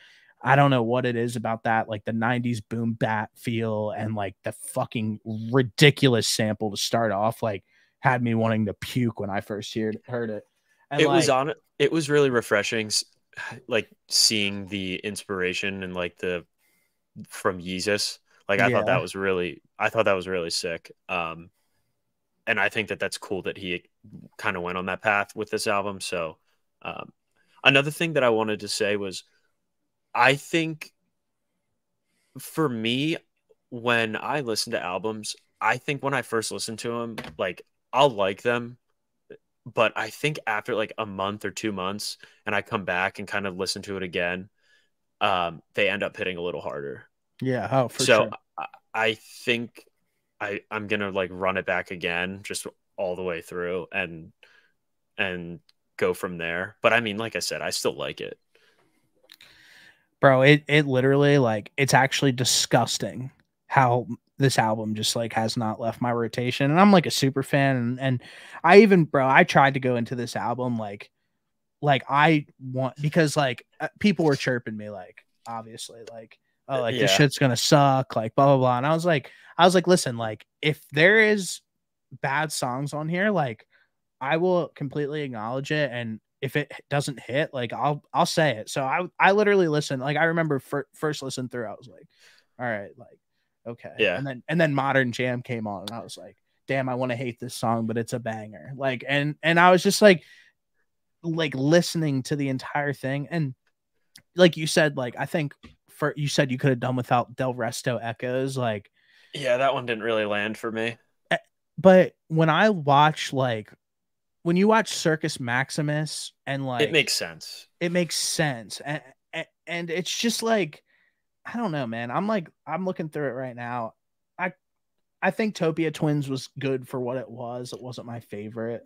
I don't know what it is about that, like the 90s boom bap feel and like the fucking ridiculous sample to start off, like had me wanting to puke when I first heard it. And it was really refreshing, like seeing the inspiration and like from Yeezus. Like I thought that was really sick. And I think that's cool that he kind of went on that path with this album. So another thing that I wanted to say was, I think for me, when I listen to albums, I think when I first listen to them, like I'll like them, but I think after like a month or 2 months and I come back and kind of listen to it again, they end up hitting a little harder. Yeah. Oh, for sure. I think I'm going to like run it back again, just all the way through and go from there. But I mean, like I said, I still like it. Bro, it literally, like, it's actually disgusting how this album just like has not left my rotation. And I'm like a super fan, and I tried to go into this album like I want, because like people were chirping me, like, obviously, like, oh, like this shit's gonna suck, like blah blah blah. And I was like, listen, like if there is bad songs on here, like I will completely acknowledge it, and if it doesn't hit, like I'll say it. So I literally listened. Like I remember first listen through, I was like, all right, like okay. Yeah. And then Modern Jam came on, and I was like, damn, I want to hate this song, but it's a banger. Like and I was just like listening to the entire thing, and like you said, like I think you said you could have done without Del Resto Echoes, like yeah, that one didn't really land for me. But when I watch when you watch Circus Maximus, and like it makes sense. And it's just like, I don't know, man. I'm looking through it right now. I think Topia Twins was good for what it was. It wasn't my favorite.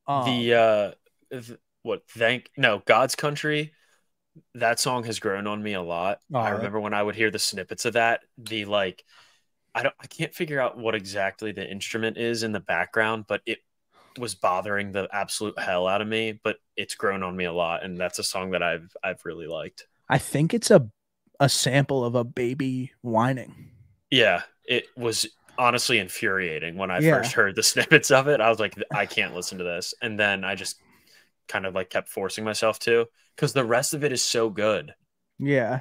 God's Country, that song has grown on me a lot. I remember when I would hear the snippets of that, I can't figure out what exactly the instrument is in the background, but it was bothering the absolute hell out of me, but it's grown on me a lot, and that's a song that I've really liked. I think it's a sample of a baby whining. Yeah, it was honestly infuriating when I first heard the snippets of it. I was like, I can't listen to this. And then I just kind of like kept forcing myself to, because the rest of it is so good. Yeah.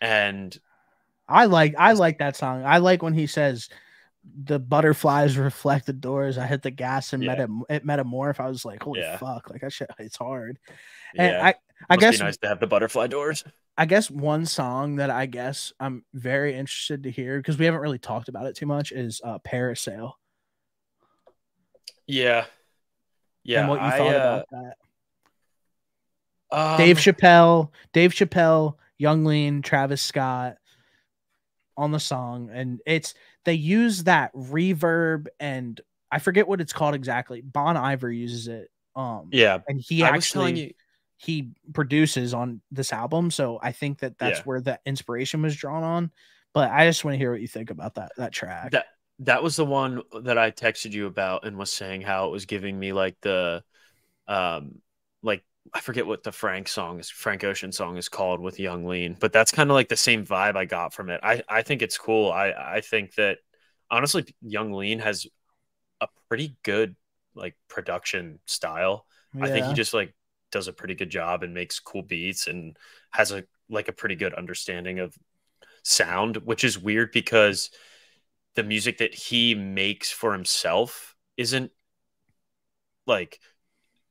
And I like that song. I like when he says, the butterflies reflect the doors. I hit the gas and metamorph. I was like, holy fuck, like that shit, it's hard. And I guess be nice to have the butterfly doors. I guess one song that I guess I'm very interested to hear, because we haven't really talked about it too much, is Parasail. Yeah. And what you thought about that. Dave Chappelle, Young Lean, Travis Scott on the song, and they use that reverb, and I forget what it's called exactly. Bon Iver uses it. And he produces on this album, so I think that's where the inspiration was drawn on. But I just want to hear what you think about that track. That was the one that I texted you about and was saying how it was giving me like the like, I forget what the Frank Ocean song is called with Young Lean, but that's kind of like the same vibe I got from it. I think it's cool. I think that honestly, Young Lean has a pretty good like production style. Yeah. I think he just like does a pretty good job and makes cool beats and has a pretty good understanding of sound, which is weird because the music that he makes for himself isn't like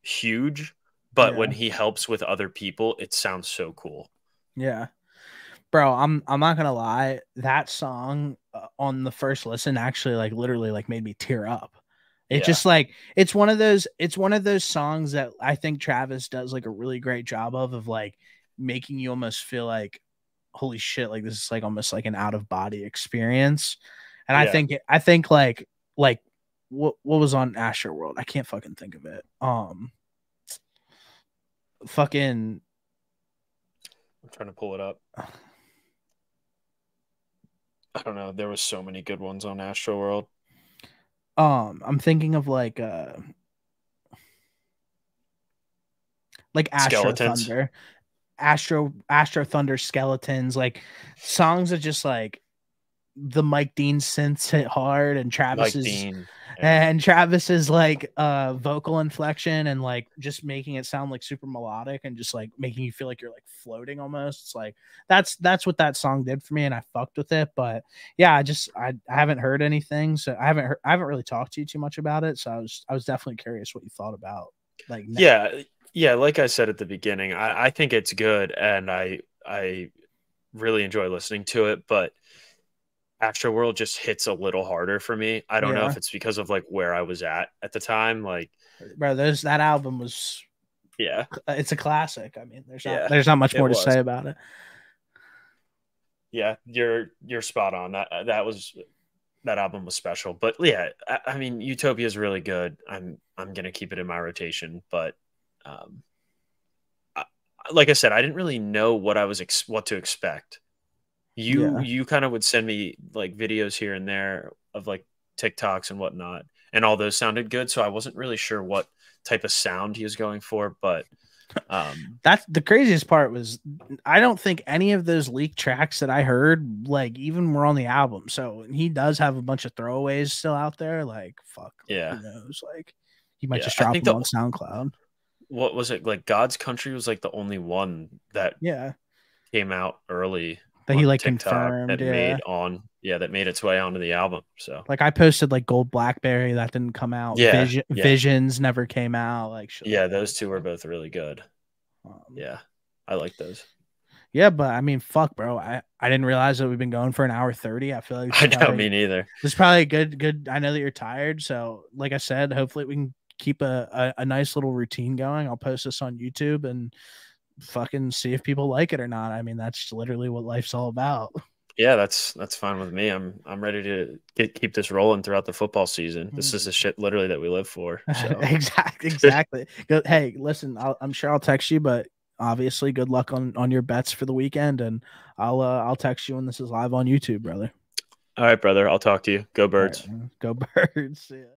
huge, but when he helps with other people, it sounds so cool. Yeah. Bro, I'm not gonna lie, that song on the first listen actually like literally like made me tear up. It just like it's one of those songs that I think Travis does like a really great job of like making you almost feel like, holy shit, like this is like almost like an out of body experience. And I think like what was on Astroworld? I can't fucking think of it. Fucking, I'm trying to pull it up. I don't know. There was so many good ones on Astroworld. I'm thinking of like Astro Skeletons. Thunder. Astro Thunder Skeletons, like songs that just like the Mike Dean synths hit hard, and Travis's like vocal inflection and like just making it sound like super melodic and just like making you feel like you're like floating almost. It's like that's what that song did for me, and I fucked with it. But yeah, I haven't heard anything, so I haven't really talked to you too much about it. So I was definitely curious what you thought about like yeah, like I said at the beginning, I think it's good, and I really enjoy listening to it, but Astroworld just hits a little harder for me. I don't know if it's because of like where I was at the time. Like, bro, that album was, it's a classic. I mean, there's not much more to say about it. Yeah, you're spot on. That album was special. But yeah, I mean, Utopia is really good. I'm gonna keep it in my rotation, but like I said, I didn't really know what to expect. You kind of would send me like videos here and there of like TikToks and whatnot, and all those sounded good. So I wasn't really sure what type of sound he was going for, but that's the craziest part was I don't think any of those leaked tracks that I heard like even were on the album. So he does have a bunch of throwaways still out there. Like fuck, yeah, who knows? Like he might just drop them on SoundCloud. What was it like? God's Country was like the only one that came out early. That he like TikTok confirmed that made its way onto the album. So like I posted like Gold Blackberry that didn't come out. Visions never came out. Like those two were both really good. I like those. Yeah, but I mean, fuck, bro. I didn't realize that we've been going for an hour 30. I feel like I don't mean either. It's probably good. I know that you're tired, so like I said, hopefully we can keep a nice little routine going. I'll post this on YouTube and fucking see if people like it or not. I mean, that's literally what life's all about. Yeah, that's fine with me. I'm ready to keep this rolling throughout the football season. This is the shit literally that we live for. So. Exactly. Hey, listen, I'm sure I'll text you, but obviously good luck on your bets for the weekend, and I'll text you when this is live on YouTube, brother. All right, brother. I'll talk to you. Go Birds. Right, go Birds. Yeah.